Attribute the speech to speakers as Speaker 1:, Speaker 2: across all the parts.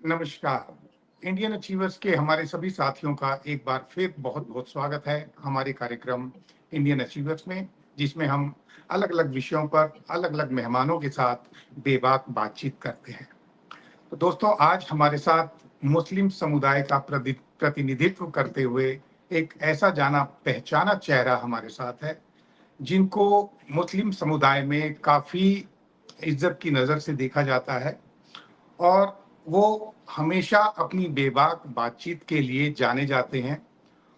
Speaker 1: नमस्कार। Indian achievers के हमारे सभी साथियों का एक बार फिर बहुत-बहुत स्वागत है हमारे कार्यक्रम इंडियन अचीवर्स में, जिसमें हम अलग-अलग विषयों पर अलग-अलग मेहमानों के साथ बेबाक बातचीत करते हैं। तो दोस्तों, आज हमारे साथ मुस्लिम समुदाय का प्रतिनिधित्व करते हुए एक ऐसा जाना-पहचाना चेहरा हमारे साथ है, जिनको मुस्लिम समुदाय में काफ़ी इज़्ज़त की नज़र से देखा जाता है और वो हमेशा अपनी बेबाक बातचीत के लिए जाने जाते हैं।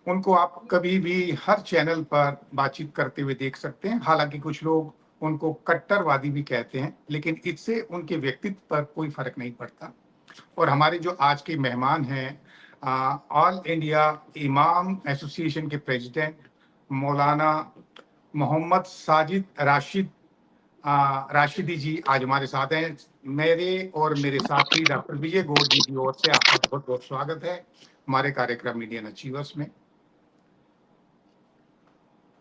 Speaker 1: उनको आप कभी भी हर चैनल पर बातचीत करते हुए देख सकते हैं। हालाँकि कुछ लोग उनको कट्टरवादी भी कहते हैं, लेकिन इससे उनके व्यक्तित्व पर कोई फ़र्क नहीं पड़ता। और हमारे जो आज के मेहमान हैं, ऑल इंडिया इमाम एसोसिएशन के प्रेसिडेंट मौलाना मोहम्मद साजिद राशिदी जी आज हमारे साथ हैं। मेरे और मेरे साथी डॉक्टर विजय गौड़ जी की ओर से आपका बहुत-बहुत स्वागत है हमारे कार्यक्रम इंडियन अचीवर्स में।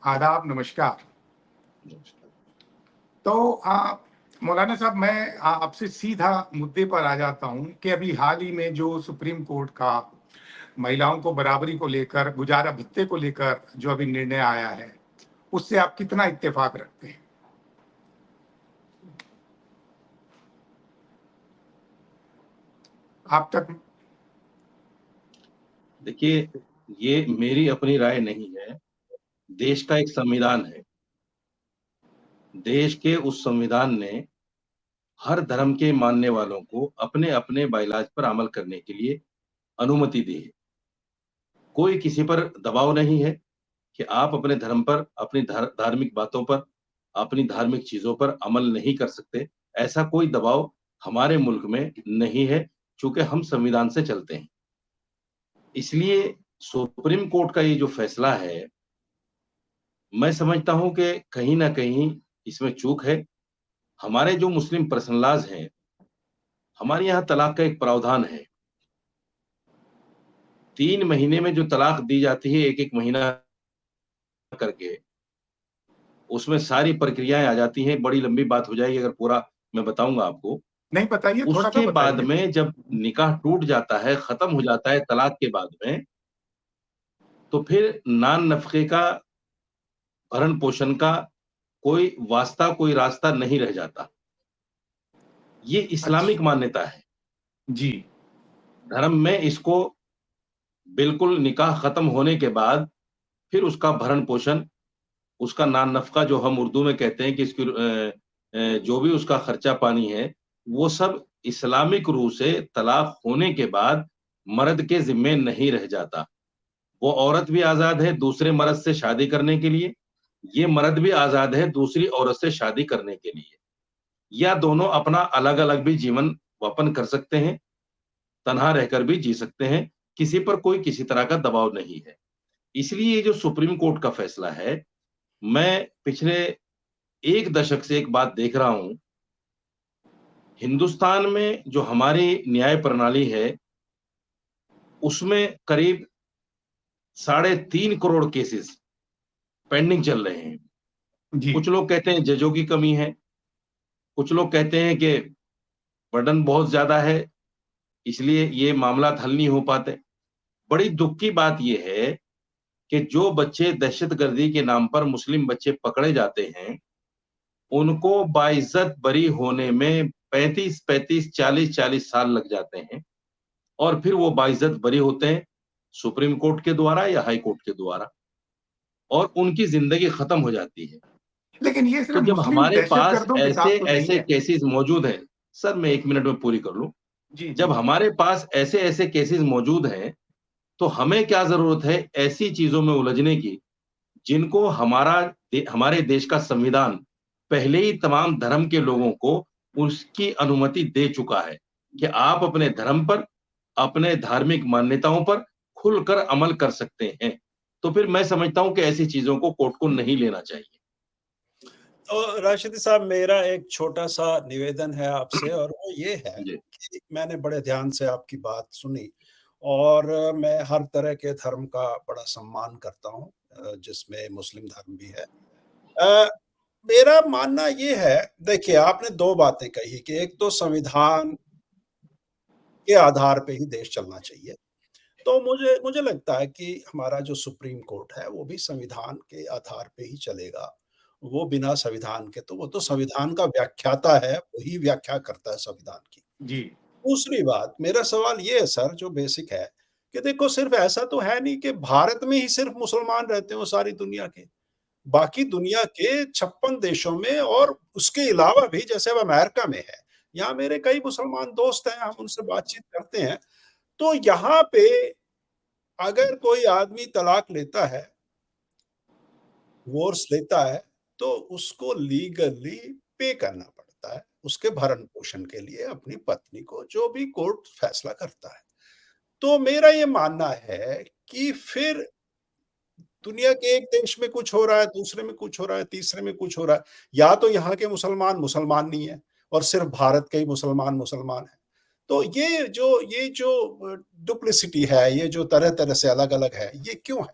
Speaker 1: आदाब, नमस्कार। तो मौलाना साहब, मैं आपसे सीधा मुद्दे पर आ जाता हूँ कि अभी हाल ही में जो सुप्रीम कोर्ट का महिलाओं को बराबरी को लेकर, गुजारा भत्ते को लेकर जो अभी निर्णय आया है, उससे आप कितना इत्तेफाक रखते हैं? आप तक
Speaker 2: देखिए, ये मेरी अपनी राय नहीं है। देश का एक संविधान है। देश के उस संविधान ने हर धर्म के मानने वालों को अपने-अपने बाइलाज पर अमल करने के लिए अनुमति दी है। कोई किसी पर दबाव नहीं है कि आप अपने धर्म पर, अपनी धार्मिक बातों पर, अपनी धार्मिक चीज़ों पर अमल नहीं कर सकते। ऐसा कोई दबाव हमारे मुल्क में नहीं है, चूँकि हम संविधान से चलते हैं। इसलिए सुप्रीम कोर्ट का ये जो फैसला है, मैं समझता हूँ कि कहीं न कहीं इसमें चूक है। हमारे जो मुस्लिम पर्सनल लॉज़ हैं, हमारे यहाँ तलाक का एक प्रावधान है। 3 महीने में जो तलाक दी जाती है, 1-1 महीना करके, उसमें सारी प्रक्रियाएँ आ जाती हैं। बड़ी लंबी बात हो जाएगी अगर पूरा मैं बताऊँगा आपको।
Speaker 1: नहीं, बताइए, थोड़ा-सा
Speaker 2: उसके बाद
Speaker 1: बताइए।
Speaker 2: में जब निकाह टूट जाता है, खत्म हो जाता है तलाक के बाद में, तो फिर नान-नफ़क़े का, भरण-पोषण का कोई वास्ता, कोई रास्ता नहीं रह जाता। ये इस्लामिक
Speaker 1: अच्छा,
Speaker 2: मान्यता है।
Speaker 1: जी।
Speaker 2: धर्म में इसको बिल्कुल निकाह खत्म होने के बाद फिर उसका भरण-पोषण, उसका नान-नफ़क़ा जो हम उर्दू में कहते हैं कि इसकी जो भी उसका खर्चा-पानी है, वो सब इस्लामिक रूप से तलाक होने के बाद मर्द के ज़िम्मे नहीं रह जाता। वो औरत भी आज़ाद है दूसरे मर्द से शादी करने के लिए, ये मर्द भी आज़ाद है दूसरी औरत से शादी करने के लिए। या दोनों अपना अलग-अलग भी जीवन यापन कर सकते हैं, तन्हा रहकर भी जी सकते हैं, किसी पर कोई किसी तरह का दबाव नहीं है। इसलिए ये जो सुप्रीम कोर्ट का फैसला है, मैं पिछले 1 दशक से एक बात देख रहा हूँ, हिंदुस्तान में जो हमारी न्याय प्रणाली है, उसमें करीब साढ़े 3 करोड़ केसेज़ पेंडिंग चल रहे हैं।
Speaker 1: जी।
Speaker 2: कुछ लोग कहते हैं जजों की कमी है, कुछ लोग कहते हैं कि बर्डन बहुत ज़्यादा है, इसलिए ये मामलात हल नहीं हो पाते। बड़ी दुःख की बात ये है कि जो बच्चे दहशतगर्दी के नाम पर मुस्लिम बच्चे पकड़े जाते हैं, उनको बाइज़्ज़त बरी होने में 35-35, 40-40 साल लग जाते हैं और फिर वो बाइज़्ज़त बरी होते हैं, सुप्रीम कोर्ट के द्वारा या हाई कोर्ट के द्वारा, और उनकी ज़िंदगी खत्म हो जाती है।
Speaker 1: लेकिन ये
Speaker 2: तो
Speaker 1: सिर्फ
Speaker 2: जब
Speaker 1: मुस्लिम
Speaker 2: हमारे पास
Speaker 1: दहशतगर्दों के साथ तो नहीं
Speaker 2: ऐसे-ऐसे
Speaker 1: है।
Speaker 2: केसेज़ मौजूद हैं, सर मैं 1 मिनट में पूरी कर लूँ।
Speaker 1: जी, जी,
Speaker 2: जब
Speaker 1: जी।
Speaker 2: हमारे पास ऐसे-ऐसे केसेज़ मौजूद हैं, तो हमें क्या ज़रूरत है ऐसी चीज़ों में उलझने की, जिनको हमारे देश का संविधान पहले ही तमाम धर्म के लोगों को उसकी अनुमति दे चुका है, कि आप अपने धर्म पर, अपने धार्मिक मान्यताओं पर खुलकर अमल कर सकते हैं। तो फिर मैं समझता हूँ कि ऐसी चीज़ों को कोर्ट को नहीं लेना चाहिए।
Speaker 3: तो राशिद साहब, मेरा एक छोटा-सा निवेदन है आपसे और वो ये है
Speaker 2: जी।
Speaker 3: कि मैंने बड़े ध्यान से आपकी बात सुनी और मैं हर तरह के धर्म का बड़ा सम्मान करता हूँ, जिसमें मुस्लिम धर्म भी है। अ, मेरा मानना ये है, देखिए आपने 2 बातें कही कि एक तो संविधान के आधार पे ही देश चलना चाहिए। तो मुझे मुझे लगता है कि हमारा जो सुप्रीम कोर्ट है, वो भी संविधान के आधार पे ही चलेगा। वो बिना संविधान के तो वो तो संविधान का व्याख्याता है, वही व्याख्या करता है संविधान की।
Speaker 1: जी।
Speaker 3: दूसरी बात, मेरा सवाल ये है सर जो बेसिक है, कि देखो सिर्फ़ ऐसा तो है नहीं कि भारत में ही सिर्फ़ मुसलमान रहते हो सारी दुनिया के। बाकी दुनिया के 56 देशों में और उसके अलावा भी जैसे अब अमेरिका में है, यहाँ मेरे कई मुसलमान दोस्त हैं, हम उनसे बातचीत करते हैं। तो यहाँ पे अगर कोई आदमी तलाक लेता है, डिवोर्स लेता है, तो उसको लीगली पे करना पड़ता है, उसके भरण-पोषण के लिए अपनी पत्नी को, जो भी कोर्ट फैसला करता है। तो मेरा ये मानना है कि फिर दुनिया के एक देश में कुछ हो रहा है, दूसरे में कुछ हो रहा है, तीसरे में कुछ हो रहा है। या तो यहाँ के मुसलमान, मुसलमान नहीं है और सिर्फ़ भारत के ही मुसलमान, मुसलमान हैं। तो ये जो डुप्लिसिटी है, ये जो तरह-तरह से अलग-अलग है, ये क्यों है?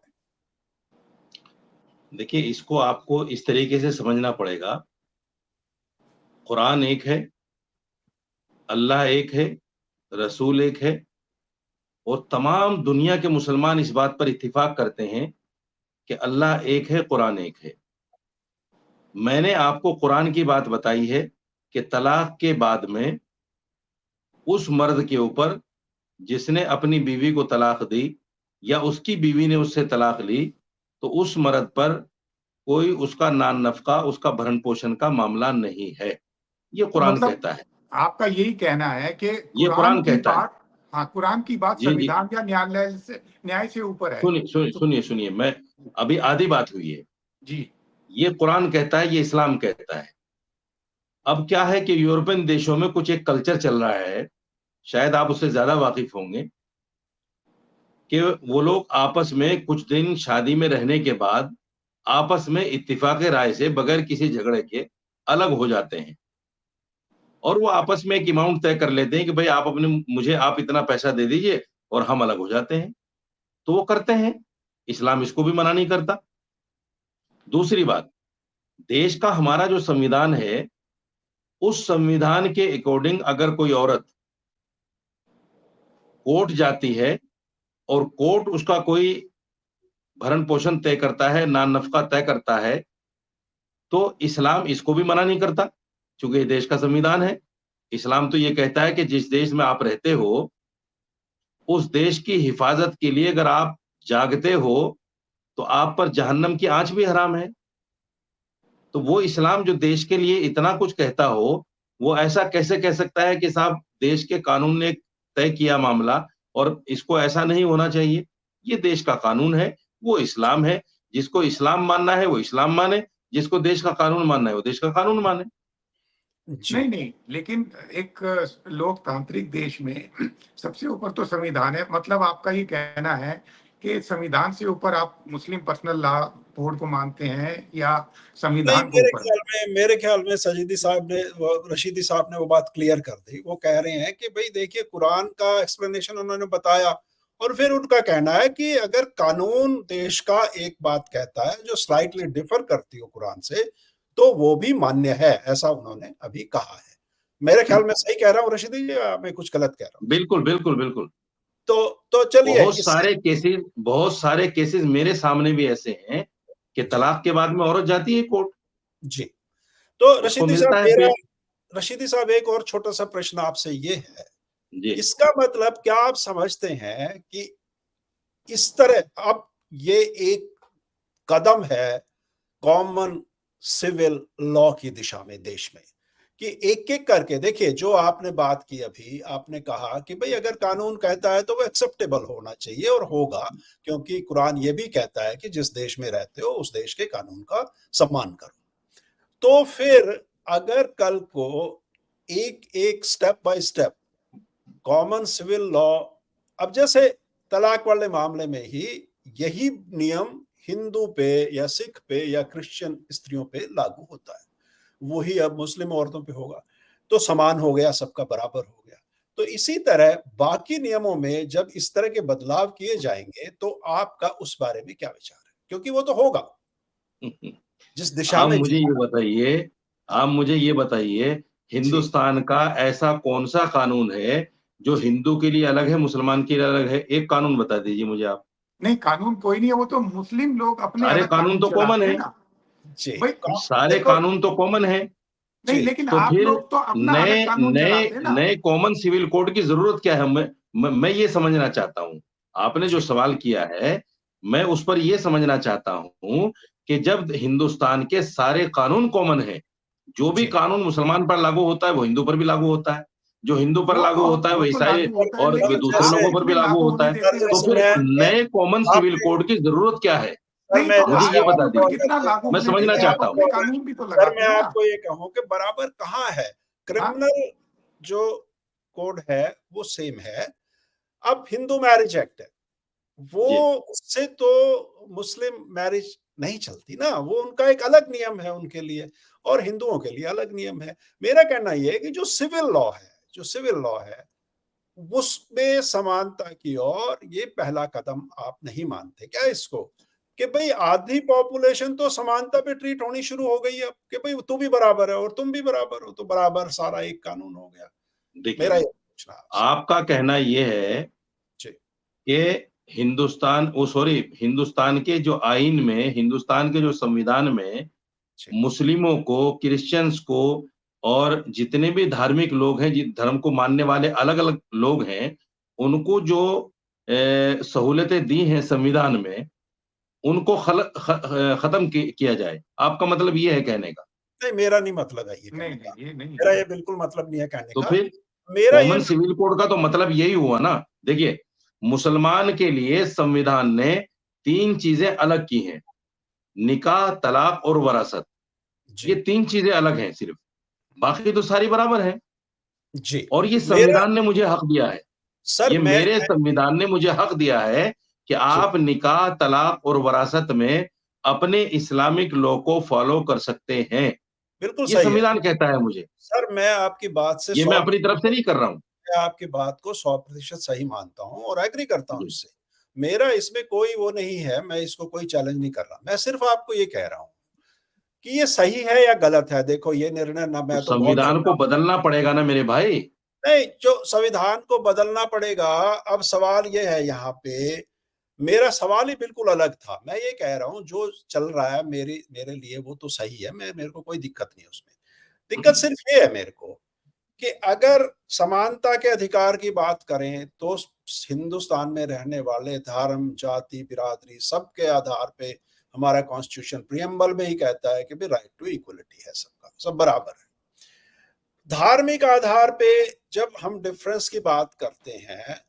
Speaker 2: देखिए, इसको आपको इस तरीके से समझना पड़ेगा, कुरान एक है, अल्लाह एक है, रसूल एक है और तमाम दुनिया के मुसलमान इस बात पर इत्तिफ़ाक करते हैं कि अल्लाह एक है, कुरान एक है। मैंने आपको कुरान की बात बताई है कि तलाक के बाद में उस मर्द के ऊपर जिसने अपनी बीवी को तलाक दी या उसकी बीवी ने उससे तलाक ली, तो उस मर्द पर कोई उसका नान-नफ़क़ा, उसका भरण-पोषण का मामला नहीं है। ये
Speaker 1: तो
Speaker 2: कुरान
Speaker 1: मतलब
Speaker 2: कहता है।
Speaker 1: आपका यही कहना है कि
Speaker 2: ये
Speaker 1: कुरान
Speaker 2: कुरान
Speaker 1: की
Speaker 2: कहता है।
Speaker 1: बात, हाँ, कुरान की बात
Speaker 2: जी, जी।
Speaker 1: संविधान या न्याय से ऊपर है। तो
Speaker 2: सुनिए, मैं अभी आधी बात हुई है।
Speaker 1: जी,
Speaker 2: ये कुरान कहता है, ये इस्लाम कहता है। अब क्या है कि यूरोपियन देशों में कुछ एक कल्चर चल रहा है, शायद आप उससे ज़्यादा वाकिफ़ होंगे, कि वो लोग आपस में कुछ दिन शादी में रहने के बाद, आपस में इत्तिफ़ाक़ राय से बगैर किसी झगड़े के अलग हो जाते हैं। और वो आपस में एक अमाउंट तय कर लेते हैं कि भई मुझे आप इतना पैसा दे दीजिए और हम अलग हो जाते हैं। तो वो करते हैं, इस्लाम इसको भी मना नहीं करता। दूसरी बात, देश का हमारा जो संविधान है, उस संविधान के अकॉर्डिंग अगर कोई औरत कोर्ट जाती है और कोर्ट उसका कोई भरण-पोषण तय करता है, नान-नफ़क़ा तय करता है, तो इस्लाम इसको भी मना नहीं करता, चूँकि ये देश का संविधान है। इस्लाम तो ये कहता है कि जिस देश में आप रहते हो, उस देश की हिफ़ाज़त के लिए अगर आप जागते हो, तो आप पर जहन्नम की आँच भी हराम है। तो वो इस्लाम जो देश के लिए इतना कुछ कहता हो, वो ऐसा कैसे कह सकता है कि साहब देश के कानून ने तय किया मामला और इसको ऐसा नहीं होना चाहिए। ये देश का कानून है, वो इस्लाम है, जिसको इस्लाम मानना है वो इस्लाम माने, जिसको देश का कानून मानना है वो देश का कानून माने।
Speaker 3: जी।
Speaker 1: नहीं, लेकिन एक लोकतांत्रिक देश में सबसे ऊपर तो संविधान है। मतलब आपका ये कहना है कि संविधान से ऊपर आप मुस्लिम पर्सनल लॉ कोड को मानते हैं या
Speaker 3: नहीं,
Speaker 1: संविधान को
Speaker 3: मेरे
Speaker 1: ऊपर?
Speaker 3: ख्याल में मेरे ख्याल में सजीदी साहब ने वो रशीदी साहब ने वो बात क्लियर कर दी। वो कह रहे हैं कि भई देखिए कुरान का एक्सप्लेनेशन उन्होंने बताया और फिर उनका कहना है कि अगर कानून देश का एक बात कहता है जो स्लाइटली डिफर करती हो कुरान से, तो वो भी मान्य है, ऐसा उन्होंने अभी कहा है। मेरे ख्याल में सही कह रहा हूँ रशीदी जी या मैं कुछ गलत कह रहा हूँ?
Speaker 2: बिल्कुल, बिल्कुल, बिल्कुल।
Speaker 3: तो तो चलिए इससे
Speaker 2: बहुत सारे केसेज़ मेरे सामने भी ऐसे हैं कि
Speaker 3: जी,
Speaker 2: तलाक के बाद में औरत जाती है कोर्ट,
Speaker 3: जी। तो
Speaker 2: उसको मिलता है पे।
Speaker 3: रशीदी साहब एक और छोटा-सा प्रश्न आपसे ये है,
Speaker 2: जी।
Speaker 3: इसका मतलब क्या आप समझते हैं कि इस तरह अब ये एक कदम है कॉमन सिविल लॉ की दिशा में देश में, कि एक-एक करके देखिए जो आपने बात की अभी, आपने कहा कि भई अगर कानून कहता है तो वो एक्सेप्टेबल होना चाहिए और होगा, क्योंकि कुरान ये भी कहता है कि जिस देश में रहते हो उस देश के कानून का सम्मान करो। तो फिर अगर कल को एक-एक step by step common civil law अब जैसे तलाक वाले मामले में ही यही नियम हिंदू पे या सिख पे या क्रिश्चियन स्त्रियों पे लागू होता है। वही अब मुस्लिम औरतों पे होगा। तो समान हो गया, सबका बराबर हो गया। तो इसी तरह बाकी नियमों में जब इस तरह के बदलाव किए जाएँगे तो आपका उस बारे में क्या विचार है? क्योंकि वो तो होगा, जिस दिशा
Speaker 2: आप
Speaker 3: में
Speaker 2: मुझे
Speaker 3: जा
Speaker 2: ये
Speaker 3: रहा है।
Speaker 2: बताइए आप मुझे ये बताइए,
Speaker 3: जी,
Speaker 2: हिंदुस्तान का ऐसा कौन-सा कानून है, जो
Speaker 3: जी।
Speaker 2: हिंदू के लिए अलग है, मुसलमान के लिए अलग है? एक कानून बता दीजिए मुझे आप।
Speaker 1: नहीं, कानून कोई नहीं है, वो तो मुस्लिम लोग अपने
Speaker 2: सारे
Speaker 1: अलग
Speaker 2: कानून
Speaker 1: कानून
Speaker 2: तो कॉमन
Speaker 1: चलाते हैं
Speaker 2: है।
Speaker 1: ना।
Speaker 3: जी,
Speaker 1: भाई
Speaker 2: सारे
Speaker 1: देखो,
Speaker 2: कानून तो कॉमन है।
Speaker 1: नहीं,
Speaker 3: जी,
Speaker 1: लेकिन
Speaker 2: तो
Speaker 1: आप
Speaker 2: फिर
Speaker 1: लोग तो अपना
Speaker 2: नए
Speaker 1: अलग कानून
Speaker 2: नए
Speaker 1: चलाते हैं ना।
Speaker 2: नए कॉमन सिविल कोड की जरूरत क्या है? मैं ये समझना चाहता हूँ। आपने जो
Speaker 3: जी,
Speaker 2: सवाल किया है, मैं उस पर ये समझना चाहता हूँ कि जब हिंदुस्तान के सारे कानून कॉमन हैं, जो भी
Speaker 3: जी।
Speaker 2: कानून मुसलमान पर लागू होता है, वो हिंदू पर भी लागू होता है। जो हिंदू पर लागू होता है,
Speaker 1: वो
Speaker 2: वो
Speaker 1: तो
Speaker 2: ईसाई
Speaker 1: लागू होता है,
Speaker 2: और
Speaker 3: सर
Speaker 1: लेकिन
Speaker 2: दूसरे
Speaker 1: आप
Speaker 3: जैसे
Speaker 2: लोगों पर भी
Speaker 1: उसमें
Speaker 2: लागू
Speaker 1: लागू
Speaker 2: होता
Speaker 1: होने
Speaker 2: है।
Speaker 3: सर
Speaker 1: देते
Speaker 2: तो
Speaker 1: हैं
Speaker 3: जैसे
Speaker 2: फिर
Speaker 1: तो।
Speaker 3: मैं
Speaker 2: नए कॉमन सिविल
Speaker 3: आपने
Speaker 2: कोड की जरूरत क्या है?
Speaker 1: नहीं, तो
Speaker 3: मैं
Speaker 2: मुझे
Speaker 3: जैसे
Speaker 2: ये
Speaker 1: आप
Speaker 2: बता
Speaker 3: आपको
Speaker 2: दीजिए,
Speaker 1: कितना
Speaker 3: अगर
Speaker 1: लागू
Speaker 2: मैं
Speaker 1: होने
Speaker 2: समझना
Speaker 1: देते हैं, आप
Speaker 2: चाहता
Speaker 1: अपने
Speaker 2: हूँ।
Speaker 1: कानून भी तो
Speaker 3: सर
Speaker 1: लगाते
Speaker 3: मैं
Speaker 1: हैं ना।
Speaker 3: आपको ये कहूँ कि बराबर कहाँ है?
Speaker 1: हाँ,
Speaker 3: क्रिमिनल जो कोड है वो सेम है। अब हिंदू मैरिज एक्ट है, वो
Speaker 2: जी,
Speaker 3: उससे तो मुस्लिम मैरिज नहीं चलती ना, वो उनका एक अलग नियम है उनके लिए और हिंदुओं के लिए अलग नियम है। मेरा कहना ये है कि जो सिविल लॉ है, उसमें समानता की ओर ये पहला कदम आप नहीं मानते क्या इसको? कि भई आधी पॉपुलेशन तो समानता पे ट्रीट होनी शुरू हो गई है अब कि भई तू भी बराबर है और तुम भी बराबर हो, तो बराबर सारा एक कानून हो गया। मेरा
Speaker 2: देखिए,
Speaker 3: ये पूछना है आपसे।
Speaker 2: आपका कहना ये है
Speaker 3: जी,
Speaker 2: कि हिंदुस्तान के जो आइन में, हिंदुस्तान के जो संविधान में
Speaker 3: जी,
Speaker 2: मुस्लिमों को, क्रिश्चियंस को और जितने भी धार्मिक लोग हैं, जिस धर्म को मानने वाले अलग-अलग लोग हैं, उनको जो सहूलतें दी हैं संविधान में, उनको खत्म किया जाए। आपका मतलब ये है कहने का?
Speaker 3: नहीं मेरा नहीं मतलब है ये कहने
Speaker 1: नहीं,
Speaker 3: का।
Speaker 1: नहीं, ये नहीं
Speaker 3: मेरा
Speaker 1: है।
Speaker 3: ये बिल्कुल मतलब नहीं है कहने
Speaker 2: तो
Speaker 3: का।
Speaker 2: फिर
Speaker 3: मेरा ये
Speaker 2: कॉमन सिविल कोड का तो मतलब यही हुआ ना। देखिए,
Speaker 3: जी,
Speaker 2: मुसलमान के लिए संविधान ने 3 चीज़ें अलग की हैं, निकाह, तलाक और वरासत। ये
Speaker 3: जी,
Speaker 2: 3 चीज़ें अलग हैं सिर्फ़, बाकी तो सारी बराबर हैं।
Speaker 3: जी।
Speaker 2: और ये
Speaker 3: मेरा
Speaker 2: संविधान ने मुझे हक दिया है।
Speaker 3: सर
Speaker 2: ये मेरे संविधान ने मुझे हक दिया है कि
Speaker 3: जी,
Speaker 2: आप निकाह, तलाक और वरासत में अपने इस्लामिक लॉ को फ़ॉलो कर सकते हैं।
Speaker 3: बिल्कुल
Speaker 2: ये
Speaker 3: सही है।
Speaker 2: संविधान कहता है मुझे।
Speaker 3: सर मैं आपकी बात से
Speaker 2: ये मैं अपनी तरफ से
Speaker 3: 100%
Speaker 2: नहीं कर रहा हूँ।
Speaker 3: मैं आपकी बात को 100% सही मानता हूँ और एग्री करता हूँ
Speaker 2: जी,
Speaker 3: इससे। मेरा इसमें कोई वो नहीं है, मैं इसको कोई चैलेंज नहीं कर रहा। मैं सिर्फ़ आपको ये कह रहा हूँ कि ये सही है या गलत है। देखो ये निर्णय ना
Speaker 2: तो
Speaker 3: मैं तो बहुत
Speaker 2: संविधान को
Speaker 3: हल्का
Speaker 2: बदलना पड़ेगा ना मेरे भाई।
Speaker 3: नहीं, जो संविधान को बदलना पड़ेगा, अब सवाल ये है यहाँ पे, मेरा सवाल ही बिल्कुल अलग था। मैं ये कह रहा हूँ जो चल रहा है मेरे मेरे लिए वो तो सही है, मेरे को कोई दिक्कत नहीं है उसमें। दिक्कत सिर्फ़ ये है मेरे को कि अगर समानता के अधिकार की बात करें, तो हिंदुस्तान में रहने वाले धर्म, जाति, बिरादरी सबके आधार पे हमारा कॉन्स्टिट्यूशन प्रिएम्बल में ही कहता है कि भई राइट टू इक्वालिटी है सबका, सब बराबर है। धार्मिक आधार पे जब हम डिफरेंस की बात करते हैं,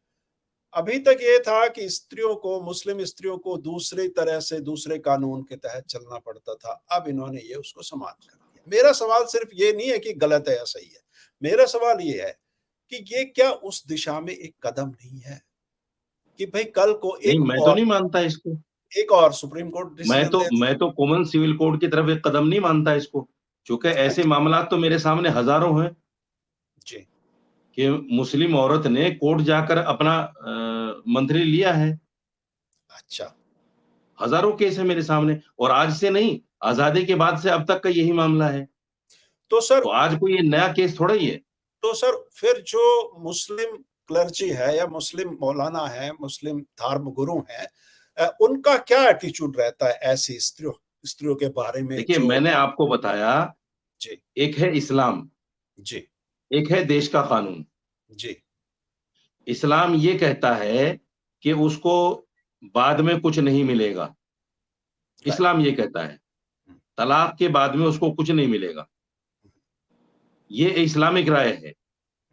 Speaker 3: अभी तक ये था कि स्त्रियों को, मुस्लिम स्त्रियों को दूसरी तरह से दूसरे कानून के तहत चलना पड़ता था। अब इन्होंने ये उसको समान कर दिया। मेरा सवाल सिर्फ ये नहीं है कि गलत है या सही है। मेरा सवाल ये है कि ये क्या उस दिशा में एक कदम नहीं है कि भई कल को
Speaker 2: नहीं, मैं तो नहीं मानता इसको।
Speaker 3: एक और सुप्रीम कोर्ट डिसीजन दे
Speaker 2: मैं तो कॉमन सिविल कोड की तरफ एक कदम नहीं मानता इसको। चूँकि ऐसे
Speaker 3: अच्छा,
Speaker 2: मामलात तो मेरे सामने हज़ारों हैं
Speaker 3: जी,
Speaker 2: कि मुस्लिम औरत ने कोर्ट जाकर अपना मंथली लिया है।
Speaker 3: अच्छा।
Speaker 2: हज़ारों केस है मेरे सामने और आज से नहीं, आज़ादी के बाद से अब तक का यही मामला है।
Speaker 3: तो सर
Speaker 2: तो आज कोई ये नया केस थोड़ा ही है।
Speaker 3: तो सर फिर जो मुस्लिम क्लर्जी है या मुस्लिम मौलाना है, मुस्लिम धर्म गुरु हैं, उनका क्या एटीट्यूड रहता है ऐसी स्त्रियों स्त्रियों के बारे में
Speaker 2: देखिए,
Speaker 3: जो
Speaker 2: मैंने आपको बताया,
Speaker 3: जी,
Speaker 2: एक है इस्लाम,
Speaker 3: जी,
Speaker 2: एक है देश का कानून।
Speaker 3: जी,
Speaker 2: इस्लाम ये कहता है कि उसको बाद में कुछ नहीं मिलेगा।
Speaker 3: राइट,
Speaker 2: इस्लाम ये कहता है,
Speaker 3: हुँ,
Speaker 2: तलाक के बाद में उसको कुछ नहीं मिलेगा। ये इस्लामिक राय है।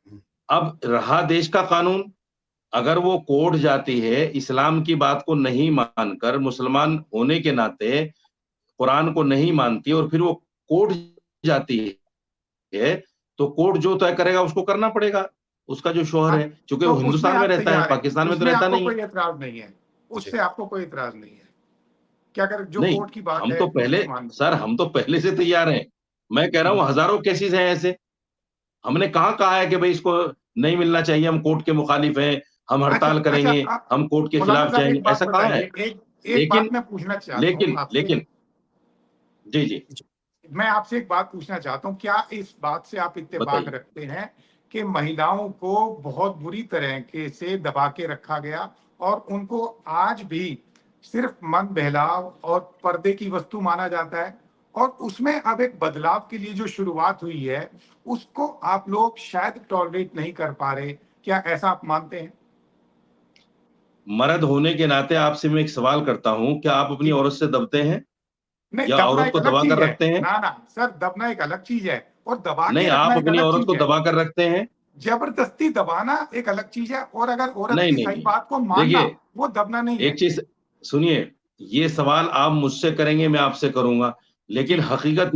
Speaker 3: हुँ,
Speaker 2: अब रहा देश का कानून, अगर वो कोर्ट जाती है, इस्लाम की बात को नहीं मानकर मुसलमान होने के नाते कुरान को नहीं मानती और फिर वो कोर्ट जाती है, तो कोर्ट जो तय करेगा उसको करना पड़ेगा, उसका जो शौहर
Speaker 1: हाँ,
Speaker 2: है, चूँकि
Speaker 1: तो
Speaker 2: वो
Speaker 1: उसमें
Speaker 2: हिंदुस्तान में
Speaker 1: आप
Speaker 2: रहता है,
Speaker 1: तैयार हैं,
Speaker 2: पाकिस्तान में तो
Speaker 1: उसमें
Speaker 2: रहता
Speaker 1: आपको
Speaker 2: नहीं है।
Speaker 1: कोई ऐतराज़ नहीं है,
Speaker 3: जी,
Speaker 1: उससे आपको कोई ऐतराज़ नहीं है कि अगर जो
Speaker 2: नहीं,
Speaker 1: कोर्ट की बात
Speaker 2: हम
Speaker 1: है
Speaker 2: तो पहले
Speaker 1: उसको मान लो।
Speaker 2: सर हम तो पहले से तैयार हैं। मैं कह रहा
Speaker 1: हुँ,
Speaker 2: हूँ हज़ारों केसेज़ हैं ऐसे। हमने कहाँ कहा है कि भई इसको नहीं मिलना चाहिए, हम कोर्ट के मुखालिफ हैं, हम
Speaker 1: अच्छा,
Speaker 2: हड़ताल
Speaker 1: अच्छा,
Speaker 2: करेंगे, हम कोर्ट के
Speaker 1: मौलाना
Speaker 2: खिलाफ
Speaker 1: साहब
Speaker 2: जाएँगे,
Speaker 1: एक बात
Speaker 2: ऐसा कहाँ है?
Speaker 1: बताइए, एक एक बात
Speaker 2: लेकिन
Speaker 1: मैं पूछना चाहता हूँ
Speaker 2: लेकिन
Speaker 1: आपसे।
Speaker 2: लेकिन जी, जी।
Speaker 3: जी,
Speaker 1: मैं आपसे एक बात पूछना चाहता हूँ, क्या इस बात से आप इत्तेफ़ाक
Speaker 2: बताइए।
Speaker 1: रखते हैं कि महिलाओं को बहुत बुरी तरीके से दबा के रखा गया और उनको आज भी सिर्फ मन बहलाव और पर्दे की वस्तु माना जाता है। और उसमें अब एक बदलाव के लिए जो शुरुआत हुई है, उसको आप लोग शायद टॉलरेट नहीं कर पा रहे। क्या ऐसा आप मानते हैं?
Speaker 2: मर्द होने के नाते आपसे मैं एक सवाल करता हूँ, क्या आप अपनी
Speaker 1: जी।
Speaker 2: औरत से दबते हैं
Speaker 1: नहीं,
Speaker 2: या
Speaker 1: दबना
Speaker 2: औरत
Speaker 1: एक
Speaker 2: को
Speaker 1: अलग
Speaker 2: दबा
Speaker 1: चीज
Speaker 2: कर
Speaker 1: है।
Speaker 2: रखते हैं?
Speaker 1: ना, ना सर, दबना एक अलग चीज है और दबा
Speaker 2: नहीं,
Speaker 1: के रखना
Speaker 2: आप
Speaker 1: एक
Speaker 2: अपनी
Speaker 1: अलग
Speaker 2: औरत
Speaker 1: चीज
Speaker 2: को
Speaker 1: है।
Speaker 2: दबा कर रखते हैं?
Speaker 1: जबरदस्ती दबाना एक अलग चीज है और अगर औरत
Speaker 2: नहीं,
Speaker 1: की
Speaker 2: नहीं,
Speaker 1: सही
Speaker 2: नहीं।
Speaker 1: बात को मानना,
Speaker 2: देखिए,
Speaker 1: वो दबना नहीं है।
Speaker 2: एक चीज़ सुनिए, ये सवाल आप मुझसे करेंगे, मैं आपसे करूँगा, लेकिन
Speaker 1: जी।
Speaker 2: हकीकत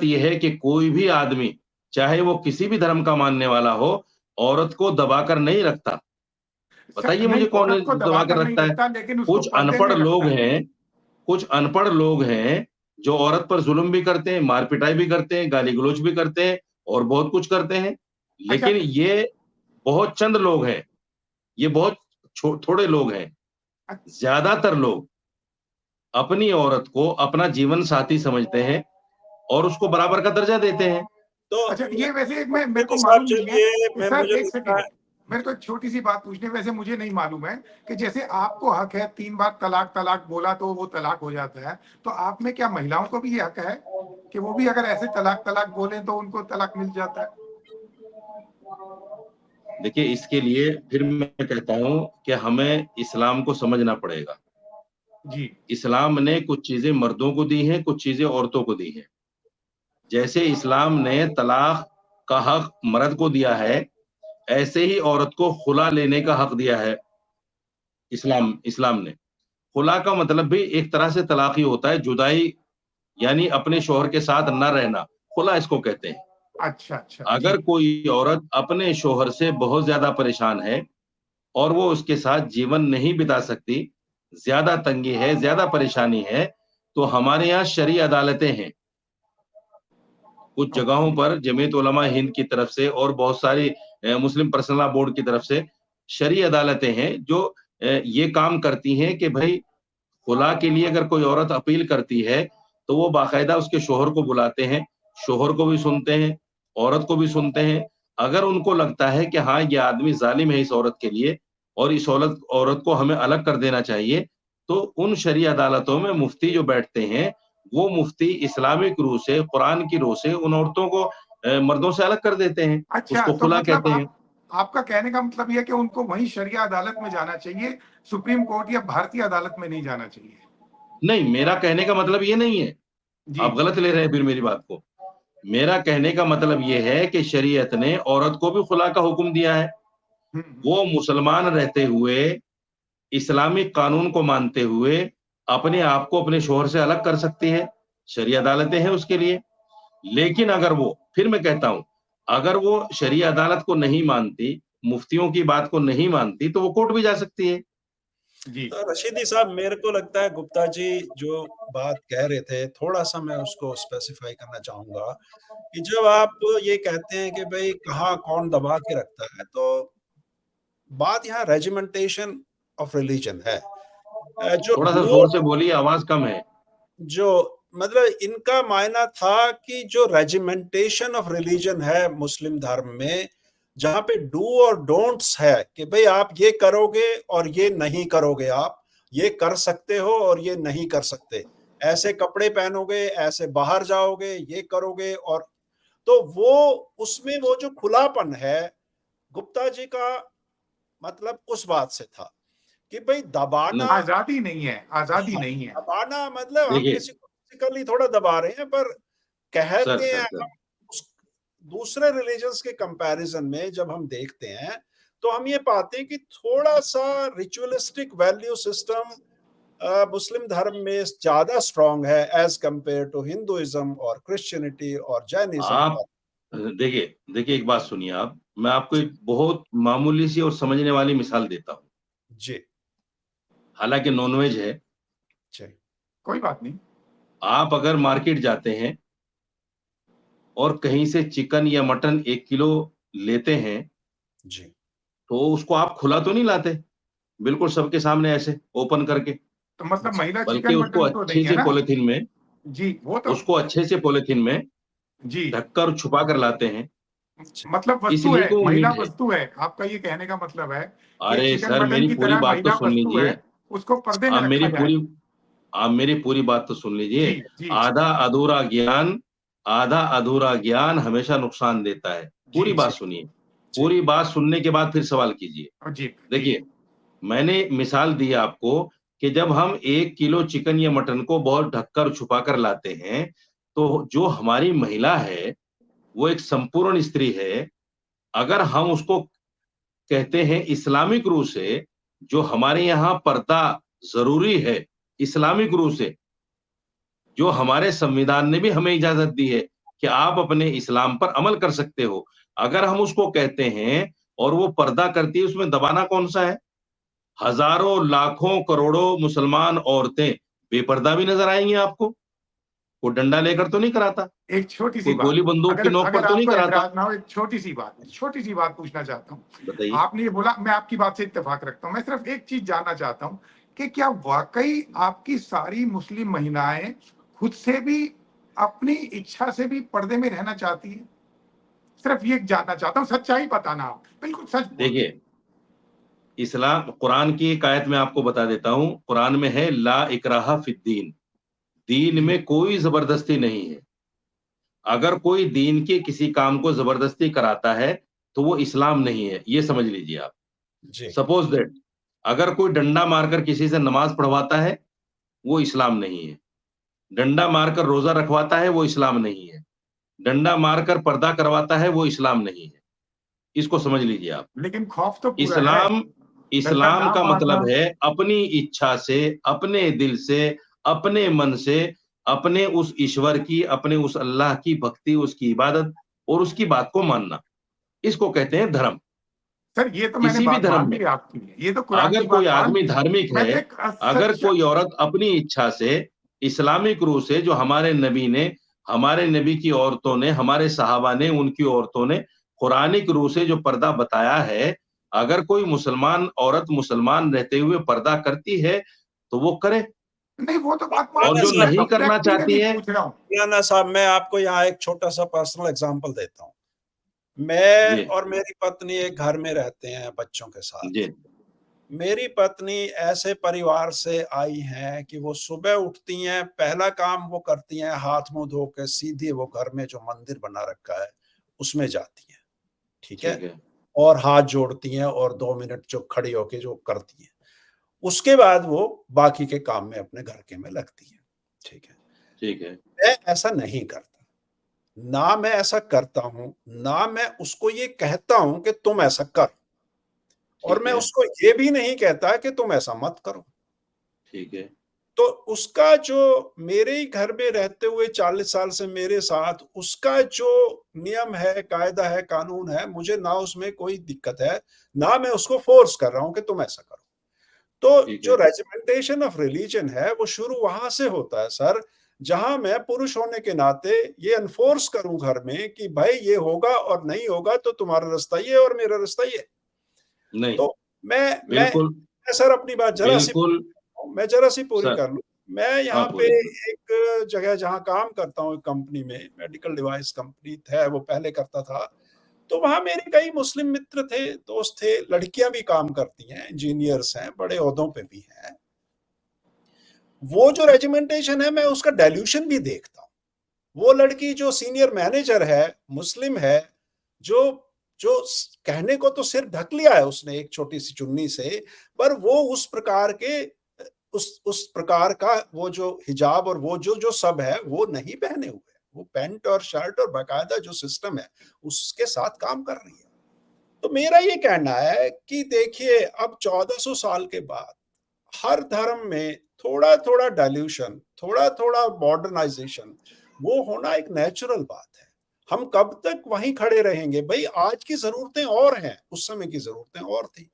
Speaker 2: ये है कि कोई भी आदमी, चाहे वो किसी भी धर्म का मानने वाला हो, औरत को दबाकर नहीं रखता।
Speaker 1: सर
Speaker 2: बताइए मुझे
Speaker 1: नहीं,
Speaker 2: कौन
Speaker 1: औरत को
Speaker 2: दबा कर
Speaker 1: दबाकर नहीं
Speaker 2: रखता है?
Speaker 1: रखता, लेकिन उसको
Speaker 2: कुछ
Speaker 1: पर्दे
Speaker 2: अनपढ़
Speaker 1: में
Speaker 2: लोग
Speaker 1: रखता है।
Speaker 2: हैं कुछ अनपढ़ लोग हैं, जो औरत पर ज़ुल्म भी करते हैं, मार-पिटाई भी करते हैं, गाली-गलौच भी करते हैं और बहुत कुछ करते हैं।
Speaker 1: अच्छा।
Speaker 2: लेकिन ये बहुत चंद लोग हैं, ये बहुत थोड़े लोग हैं। ज़्यादातर लोग अपनी औरत को अपना जीवन साथी समझते हैं और उसको बराबर का दर्जा देते हैं।
Speaker 3: तो
Speaker 1: अच्छा, ये वैसे एक मैं मेरे को
Speaker 3: रशीदी साहब,
Speaker 1: मालूम नहीं है
Speaker 3: चलिए
Speaker 1: कि
Speaker 3: मैं
Speaker 1: सर
Speaker 3: मुझे
Speaker 1: एक
Speaker 3: लगता
Speaker 1: सेकंड,
Speaker 3: है
Speaker 1: मेरे को एक छोटी सी बात पूछनी है। वैसे मुझे नहीं मालूम है कि जैसे आपको हक है 3 बार तलाक तलाक बोला तो वो तलाक हो जाता है, तो आप में क्या महिलाओं को भी ये हक है कि वो भी अगर ऐसे तलाक तलाक बोले तो उनको तलाक मिल जाता है?
Speaker 2: देखिए, इसके लिए फिर मैं कहता हूँ कि हमें इस्लाम को समझना पड़ेगा।
Speaker 1: जी।
Speaker 2: इस्लाम ने कुछ चीज़ें मर्दों को दी हैं, कुछ चीज़ें औरतों को दी हैं। जैसे इस्लाम ने तलाक का हक मर्द को दिया है, ऐसे ही औरत को खुला लेने का हक दिया है इस्लाम इस्लाम ने। खुला का मतलब भी एक तरह से तलाक ही होता है, जुदाई यानी अपने शौहर के साथ ना रहना, खुला इसको कहते हैं।
Speaker 1: अच्छा, अच्छा। जी।
Speaker 2: अगर कोई औरत अपने शौहर से बहुत ज़्यादा परेशान है और वो उसके साथ जीवन नहीं बिता सकती, ज़्यादा तंगी है, ज़्यादा परेशानी है, तो हमारे यहाँ शरई अदालतें हैं। कुछ जगहों
Speaker 1: ओके।
Speaker 2: पर जमीयत उलमा हिंद की तरफ से और बहुत सारी मुस्लिम पर्सनल लॉ बोर्ड की तरफ से शरई अदालतें हैं जो ये काम करती हैं कि भई खुला के लिए अगर कोई औरत अपील करती है, तो वो बाकायदा उसके शौहर को बुलाते हैं, शौहर को भी सुनते हैं, औरत को भी सुनते हैं। अगर उनको लगता है कि हाँ, ये आदमी ज़ालिम है इस औरत के लिए और इस औरत औरत को हमें अलग कर देना चाहिए, तो उन शरई अदालतों में मुफ्ती जो बैठते हैं, वो मुफ्ती इस्लामिक रूह से, कुरान की रूह से उन औरतों को मर्दों से अलग कर देते हैं।
Speaker 1: अच्छा,
Speaker 2: उसको
Speaker 1: तो
Speaker 2: खुला
Speaker 1: मतलब
Speaker 2: कहते हैं।
Speaker 1: आपका कहने का मतलब ये है कि उनको वहीं शरिया अदालत में जाना चाहिए, सुप्रीम कोर्ट या भारतीय अदालत में नहीं जाना चाहिए।
Speaker 2: नहीं, मेरा कहने का मतलब ये नहीं है।
Speaker 1: जी।
Speaker 2: आप गलत ले रहे हैं फिर मेरी बात को। मेरा कहने का मतलब ये है कि शरीयत ने औरत को भी खुला का हुक्म दिया है।
Speaker 1: हुँ, हुँ।
Speaker 2: वो मुसलमान रहते हुए, इस्लामिक कानून को मानते हुए, अपने आप को अपने शौहर से अलग कर सकती है। शरई अदालतें हैं उसके लिए। लेकिन अगर वो फिर मैं कहता हूँ, अगर वो शरई अदालत को नहीं मानती, मुफ्तियों की बात को नहीं मानती, तो वो कोर्ट भी जा सकती है।
Speaker 1: जी।
Speaker 3: तो रशीदी साहब, मेरे को लगता है गुप्ता जी जो बात कह रहे थे, थोड़ा-सा मैं उसको स्पेसिफ़ाई करना चाहूँगा कि जब आप ये कहते हैं कि भई कहाँ कौन दबा के रखता है, तो बात यहाँ रेजिमेंटेशन ऑफ रिलिजन है। जो
Speaker 2: थोड़ा-सा
Speaker 3: डू
Speaker 2: ज़ोर से बोलिए, आवाज़ कम है।
Speaker 3: जो मतलब इनका मायना था कि जो रेजिमेंटेशन ऑफ रिलीजन है मुस्लिम धर्म में, जहाँ पे डू और डोंट्स है कि भई आप ये करोगे और ये नहीं करोगे आप, ये कर सकते हो और ये नहीं कर सकते। ऐसे कपड़े पहनोगे, ऐसे बाहर जाओगे, ये करोगे और तो वो उसमें वो जो खुलापन है, गुप्ता जी का मतलब उस बात से था कि भई
Speaker 2: न
Speaker 3: दबाना
Speaker 1: आज़ादी नहीं है, आज़ादी
Speaker 3: हाँ,
Speaker 1: नहीं है।
Speaker 3: दबाना मतलब हम
Speaker 2: देखिए
Speaker 3: किसी को फिजिकली थोड़ा दबा रहे हैं, पर
Speaker 2: सर,
Speaker 3: कहते हैं
Speaker 2: सर,
Speaker 3: हम
Speaker 2: सर
Speaker 3: उस दूसरे रिलीजन्स के कंपैरिजन में जब हम देखते हैं, तो हम ये पाते हैं कि थोड़ा-सा रिचुअलिस्टिक वैल्यू सिस्टम मुस्लिम धर्म में ज़्यादा स्ट्रॉन्ग है एज़ कंपेयर टू हिंदुइज़्म और क्रिश्चियनिटी और जैनिज़्म
Speaker 2: आप
Speaker 3: और
Speaker 2: देखिए देखिए एक बात सुनिए आप, मैं आपको
Speaker 3: जी,
Speaker 2: एक बहुत मामूली सी और समझने वाली मिसाल देता हूँ।
Speaker 3: जी,
Speaker 2: हालाँकि नॉन-वेज है,
Speaker 3: जी,
Speaker 1: कोई बात नहीं।
Speaker 2: आप अगर मार्केट जाते हैं और कहीं से चिकन या मटन 1 किलो लेते हैं,
Speaker 3: जी।
Speaker 2: तो उसको आप खुला तो नहीं लाते, बिल्कुल सबके सामने ऐसे ओपन करके,
Speaker 1: तो मतलब
Speaker 3: जी,
Speaker 1: महिला
Speaker 2: बल्कि
Speaker 1: चिकन
Speaker 2: उसको
Speaker 1: मटन तो
Speaker 2: अच्छे
Speaker 1: नहीं है
Speaker 2: से
Speaker 1: ना?
Speaker 2: पॉलीथीन में
Speaker 1: जी, वो तो
Speaker 2: उसको अच्छे से पॉलीथीन में
Speaker 1: जी।
Speaker 2: ढककर छुपा कर लाते हैं।
Speaker 1: मतलब वस्तु
Speaker 2: इसलिए
Speaker 1: है,
Speaker 2: तो
Speaker 1: महिला
Speaker 2: मीडिया,
Speaker 1: वस्तु है। आपका ये कहने का मतलब है कि
Speaker 2: अरे
Speaker 1: चिकन
Speaker 2: सर
Speaker 1: मटन
Speaker 2: मेरी
Speaker 1: की
Speaker 2: पूरी
Speaker 1: तरह
Speaker 2: बात तो
Speaker 1: महिला
Speaker 2: सुन
Speaker 1: वस्तु है,
Speaker 2: लीजिए।
Speaker 1: उसको पर्दे में
Speaker 2: आप मेरी
Speaker 1: रखा जाए।
Speaker 2: पूरी आप मेरी पूरी बात तो सुन लीजिए।
Speaker 1: जी, जी,
Speaker 2: आधा अधूरा ज्ञान हमेशा नुकसान देता है। पूरी
Speaker 1: जी,
Speaker 2: बात
Speaker 3: जी,
Speaker 2: सुनिए।
Speaker 3: जी,
Speaker 2: पूरी बात सुनने के बाद फिर सवाल कीजिए।
Speaker 1: जी, जी,
Speaker 2: देखिए, मैंने मिसाल दी आपको कि जब हम 1 किलो चिकन या मटन को बहुत ढककर छुपाकर लाते हैं, तो जो हमारी महिला है, वो एक संपूर्ण स्त्री है। अगर हम उसको कहते हैं इस्लामिक रूप से, जो हमारे यहाँ पर्दा ज़रूरी है, इस्लामिक रूप से, जो हमारे संविधान ने भी हमें इजाज़त दी है कि आप अपने इस्लाम पर अमल कर सकते हो। अगर हम उसको कहते हैं और वो पर्दा करती है, उसमें दबाना कौन-सा है? हज़ारों, लाखों, करोड़ों मुसलमान औरतें बेपर्दा भी नज़र आएँगी आपको। कोई डंडा लेकर तो नहीं कराता,
Speaker 1: एक छोटी-सी
Speaker 2: कोई
Speaker 1: बात,
Speaker 2: गोली बंदूक की
Speaker 1: अगर
Speaker 2: नोक पर
Speaker 1: अगर
Speaker 2: तो नहीं
Speaker 1: आपको
Speaker 2: कराता।
Speaker 1: ऐतराज़ ना हो, एक छोटी-सी बात पूछना चाहता हूँ।
Speaker 2: बताइए।
Speaker 1: आपने ये बोला, मैं आपकी बात से इत्तेफ़ाक रखता हूँ। मैं सिर्फ़ एक चीज़ जानना चाहता हूँ कि क्या वाक़ई आपकी सारी मुस्लिम महिलाएँ खुद से भी, अपनी इच्छा से भी पर्दे में रहना चाहती हैं? सिर्फ़ ये जानना चाहता हूँ, सच्चाई बताना आप, बिल्कुल सच बोलना।
Speaker 2: देखिए, इस्लाम कुरान की एक आयत मैं आपको बता देता हूँ। कुरान में है ला इकराहा फिद्दीन, दीन
Speaker 1: जी,
Speaker 2: में कोई ज़बरदस्ती नहीं है। अगर कोई दीन के किसी काम को ज़बरदस्ती कराता है, तो वो इस्लाम नहीं है, ये समझ लीजिए आप।
Speaker 3: जी,
Speaker 2: सपोज़ दैट अगर कोई डंडा मारकर किसी से नमाज़ पढ़वाता है, वो इस्लाम नहीं है। डंडा मारकर रोज़ा रखवाता है, वो इस्लाम नहीं है। डंडा मारकर पर्दा करवाता है, वो इस्लाम नहीं है। इसको समझ लीजिए आप।
Speaker 1: लेकिन खौफ तो पूरा है।
Speaker 2: इस्लाम
Speaker 1: डंडा
Speaker 2: इस्लाम
Speaker 1: ना
Speaker 2: का
Speaker 1: मारना।
Speaker 2: मतलब है अपनी इच्छा से, अपने दिल से, अपने मन से, अपने उस ईश्वर की, अपने उस अल्लाह की भक्ति, उसकी इबादत और उसकी बात को मानना। इसको कहते हैं धर्म।
Speaker 1: सर, ये तो मैंने
Speaker 2: किसी भी
Speaker 1: बात
Speaker 2: धर्म
Speaker 1: मान
Speaker 2: में
Speaker 1: ली आपकी, ये तो कुरान
Speaker 2: अगर
Speaker 1: की
Speaker 2: कोई
Speaker 1: बात मान
Speaker 2: आदमी
Speaker 1: ली।
Speaker 2: धार्मिक
Speaker 1: मैं
Speaker 2: है,
Speaker 1: तो एक
Speaker 2: अगर
Speaker 1: सच।
Speaker 2: कोई औरत अपनी इच्छा से इस्लामिक रूप से, जो हमारे नबी की औरतों ने, हमारे सहाबा ने, उनकी औरतों ने कुरानिक रूप से जो पर्दा बताया है, अगर कोई मुसलमान औरत मुसलमान रहते हुए पर्दा करती है, तो वो करे।
Speaker 1: नहीं, वो तो बात मान
Speaker 2: और
Speaker 3: मौलाना
Speaker 2: जो
Speaker 1: ली, मैं
Speaker 3: साहब,
Speaker 1: तो
Speaker 2: नहीं करना चाहती
Speaker 1: प्रैक्टिकली
Speaker 2: है,
Speaker 1: पूछ रहा हूँ।
Speaker 3: मौलाना साहब, मैं आपको यहाँ एक छोटा-सा पर्सनल एग्ज़ाम्पल देता हूँ। मैं
Speaker 2: जी,
Speaker 3: और मेरी पत्नी एक घर में रहते हैं बच्चों के
Speaker 2: जी,
Speaker 3: साथ। मेरी पत्नी ऐसे परिवार से आई हैं कि वो सुबह उठती हैं, पहला काम वो करती हैं, हाथ-मुँह धो के सीधे वो घर में जो मंदिर बना रखा है, उसमें जाती हैं, ठीक है?
Speaker 2: ठीक है,
Speaker 3: और हाथ जोड़ती हैं और 2 मिनट जो खड़ी होके जो करती हैं। उसके बाद वो बाकी के काम में अपने घर के में लगती हैं, ठीक है?
Speaker 2: ठीक है,
Speaker 3: मैं ऐसा नहीं करता। ना मैं ऐसा करता हूँ, ना मैं उसको ये कहता हूँ कि तुम ऐसा कर, और
Speaker 2: ठीक
Speaker 3: मैं
Speaker 2: है,
Speaker 3: उसको ये भी नहीं कहता कि तुम ऐसा मत करो।
Speaker 2: ठीक है,
Speaker 3: तो उसका जो मेरे ही घर में रहते हुए 40 साल से मेरे साथ, उसका जो नियम है, कायदा है, कानून है, मुझे ना उसमें कोई दिक्कत है, ना मैं उसको फ़ोर्स कर रहा हूँ कि तुम ऐसा करो। तो
Speaker 2: ठीक
Speaker 3: जो
Speaker 2: है,
Speaker 3: रेजिमेंटेशन ऑफ रिलीजन है, वो शुरू वहाँ से होता है सर, जहाँ मैं पुरुष होने के नाते ये एनफोर्स करूँ घर में कि भाई ये होगा और नहीं होगा तो तुम्हारा रास्ता ये और मेरा रास्ता ये।
Speaker 2: नहीं,
Speaker 3: तो
Speaker 2: बिल्कुल,
Speaker 3: मैं सर अपनी बात ज़रा-सी
Speaker 2: बिल्कुल,
Speaker 3: मैं ज़रा-सी पूरी
Speaker 2: सर,
Speaker 3: कर लूँ। मैं
Speaker 2: हाँ,
Speaker 3: यहाँ पे
Speaker 2: पूरी करो।
Speaker 3: एक जगह जहाँ काम करता हूँ, एक कंपनी में, मेडिकल डिवाइस कंपनी है, वो पहले करता था। तो वहाँ मेरे कई मुस्लिम मित्र थे, दोस्त थे, लड़कियाँ भी काम करती हैं, इंजीनियर्स हैं, बड़े ओहदों पे भी हैं। वो जो रेजिमेंटेशन है, मैं उसका डाइल्यूशन भी देखता हूँ। वो लड़की जो सीनियर मैनेजर है, मुस्लिम है, जो जो कहने को तो सिर ढक लिया है उसने एक छोटी-सी चुन्नी से, पर वो उस प्रकार के उस प्रकार का वो जो हिजाब और वो जो सब है, वो नहीं पहने हुए है। वो पैंट और शर्ट और बाकायदा जो सिस्टम है, उसके साथ काम कर रही है। तो मेरा ये कहना है कि देखिए, अब 1400 साल के बाद हर धर्म में थोड़ा-थोड़ा डाइल्यूशन, थोड़ा-थोड़ा मॉडर्नाइज़ेशन, वो होना एक नेचुरल बात है। हम कब तक वहीं खड़े रहेंगे? भई आज की ज़रूरतें और हैं, उस समय की ज़रूरतें और थी।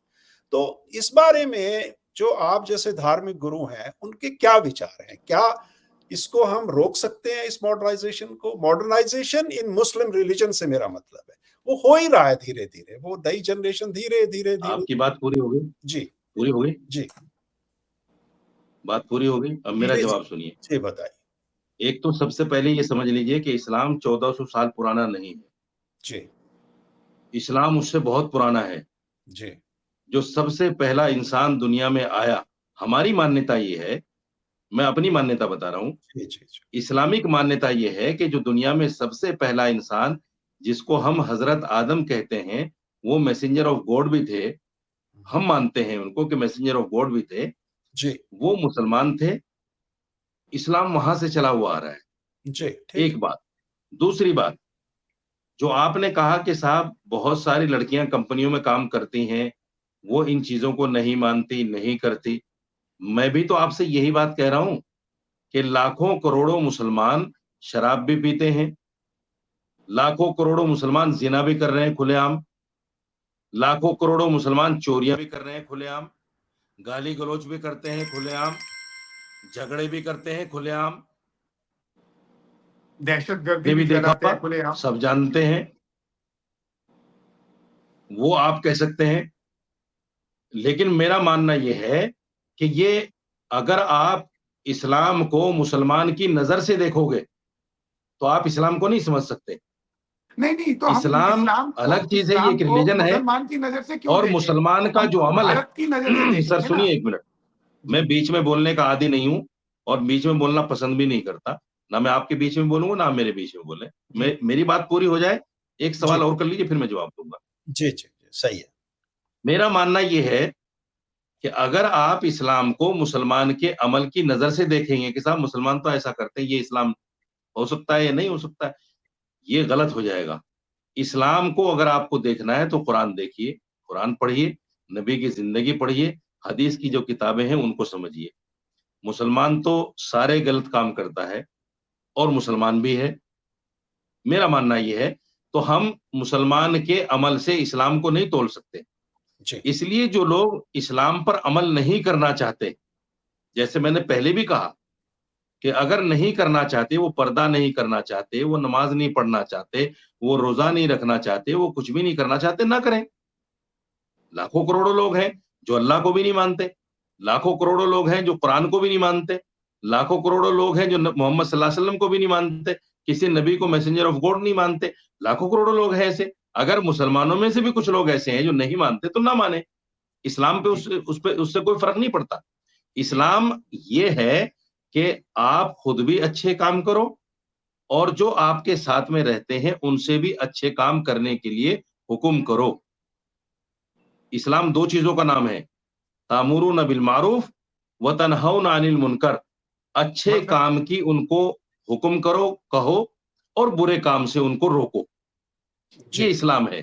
Speaker 3: तो इस बारे में जो आप जैसे धार्मिक गुरु हैं, उनके क्या विचार हैं? क्या इसको हम रोक सकते हैं इस मॉडर्नाइज़ेशन को? मॉडर्नाइज़ेशन इन मुस्लिम रिलिजन से मेरा मतलब है। वो हो ही रहा है धीरे-धीरे, वो नई जनरेशन धीरे-धीरे, धीरे
Speaker 2: आपकी बात पूरी हो गई?
Speaker 3: जी,
Speaker 2: पूरी हो गई?
Speaker 3: जी।
Speaker 2: बात पूरी हो गई? अब मेरा
Speaker 3: जी, जी।
Speaker 2: जवाब सुनिए।
Speaker 3: जी, बताइए।
Speaker 2: एक तो सबसे पहले ये समझ लीजिए कि इस्लाम 1400 साल पुराना नहीं है।
Speaker 3: जी,
Speaker 2: इस्लाम उससे बहुत पुराना है।
Speaker 3: जी,
Speaker 2: जो सबसे पहला इंसान दुनिया में आया, हमारी मान्यता ये है, मैं अपनी मान्यता बता रहा हूँ,
Speaker 3: जी, जी, जी।
Speaker 2: इस्लामिक मान्यता ये है कि जो दुनिया में सबसे पहला इंसान जिसको हम हज़रत आदम कहते हैं, वो मैसेंजर ऑफ गॉड भी थे। हम मानते हैं उनको कि मैसेंजर ऑफ गॉड भी थे।
Speaker 3: जी,
Speaker 2: वो मुसलमान थे, इस्लाम वहाँ से चला हुआ आ रहा है,
Speaker 3: जी, ठीक
Speaker 2: एक
Speaker 3: है।
Speaker 2: बात। दूसरी बात, जो आपने कहा कि साहब बहुत सारी लड़कियाँ कंपनियों में काम करती हैं, वो इन चीज़ों को नहीं मानती, नहीं करती। मैं भी तो आपसे यही बात कह रहा हूँ कि लाखों करोड़ों मुसलमान शराब भी पीते हैं, लाखों करोड़ों मुसलमान ज़िना भी कर रहे हैं खुलेआम, लाखों करोड़ों मुसलमान चोरियाँ भी कर रहे हैं खुलेआम, गाली-गलौच भी करते हैं खुलेआम, झगड़े भी करते हैं खुलेआम।
Speaker 1: दहशतगर्दी
Speaker 2: ये
Speaker 1: भी
Speaker 2: भी देखा
Speaker 1: फैलाते हैं
Speaker 2: होगा,
Speaker 1: खुलेआम।
Speaker 2: सब जानते हैं, वो आप कह सकते हैं। लेकिन मेरा मानना ये है कि ये अगर आप इस्लाम को मुसलमान की नज़र से देखोगे, तो आप इस्लाम को नहीं समझ सकते।
Speaker 1: नहीं, तो हम
Speaker 2: इस्लाम अलग चीज़ है, ये
Speaker 1: इस्लाम
Speaker 2: एक
Speaker 1: को
Speaker 2: रिलिजन है
Speaker 1: मुसलमान की नज़र से क्यों
Speaker 2: और
Speaker 1: देखें?
Speaker 2: मुसलमान का
Speaker 1: हम
Speaker 2: जो
Speaker 1: तो
Speaker 2: अमल है
Speaker 1: भारत की नज़र से
Speaker 2: सर
Speaker 1: देखेंगे ना।
Speaker 2: सुनिए 1 मिनट,
Speaker 1: जी,
Speaker 2: मैं बीच में बोलने का आदी नहीं हूँ और बीच में बोलना पसंद भी नहीं करता। ना मैं आपके बीच में बोलूँगा, ना आप मेरे बीच में बोलें।
Speaker 1: जी,
Speaker 2: मेरी बात पूरी हो जाए, एक
Speaker 3: जी,
Speaker 2: सवाल और कर लीजिए फिर मैं जवाब दूँगा।
Speaker 3: जी, जी, जी, सही है।
Speaker 2: मेरा मानना ये है कि अगर आप इस्लाम को मुसलमान के अमल की नज़र से देखेंगे कि साहब मुसलमान तो ऐसा करते हैं, ये इस्लाम हो सकता है या नहीं हो सकता है, ये गलत हो जाएगा। इस्लाम को अगर आपको देखना है तो कुरान देखिए, कुरान पढ़िए, नबी की ज़िंदगी पढ़िए, हदीस की जो किताबें हैं उनको समझिए। मुसलमान तो सारे गलत काम करता है और मुसलमान भी है। मेरा मानना ये है, तो हम मुसलमान के अमल से इस्लाम को नहीं तोल सकते।
Speaker 3: जी,
Speaker 2: इसलिए जो लोग इस्लाम पर अमल नहीं करना चाहते, जैसे मैंने पहले भी कहा कि अगर नहीं करना चाहते, वो पर्दा नहीं करना चाहते, वो नमाज़ नहीं पढ़ना चाहते, वो रोज़ा नहीं रखना चाहते, वो कुछ भी नहीं करना चाहते, ना करें। लाखों करोड़ों लोग हैं जो अल्लाह को भी नहीं मानते, लाखों करोड़ों लोग हैं जो कुरान को भी नहीं मानते, लाखों करोड़ों लोग हैं जो मोहम्मद सल्लल्लाहु अलैहि वसल्लम को भी नहीं मानते, किसी नबी को मैसेंजर ऑफ गॉड नहीं मानते, लाखों करोड़ों लोग हैं ऐसे। अगर मुसलमानों में से भी कुछ लोग ऐसे हैं जो नहीं मानते तो ना माने, इस्लाम पे
Speaker 1: जी,
Speaker 2: उस पे उससे कोई फर्क नहीं पड़ता।
Speaker 1: जी,
Speaker 2: इस्लाम ये है कि आप खुद भी अच्छे काम करो और जो आपके साथ में रहते हैं उनसे भी अच्छे काम करने के लिए हुक्म करो। इस्लाम 2 चीज़ों का नाम है, तामुरून बिल मारूफ व तनहौना अनिल मुनकर। अच्छे
Speaker 1: मतलब
Speaker 2: काम की उनको हुक्म करो, कहो और बुरे काम से उनको रोको। ये
Speaker 3: जी,
Speaker 2: इस्लाम है।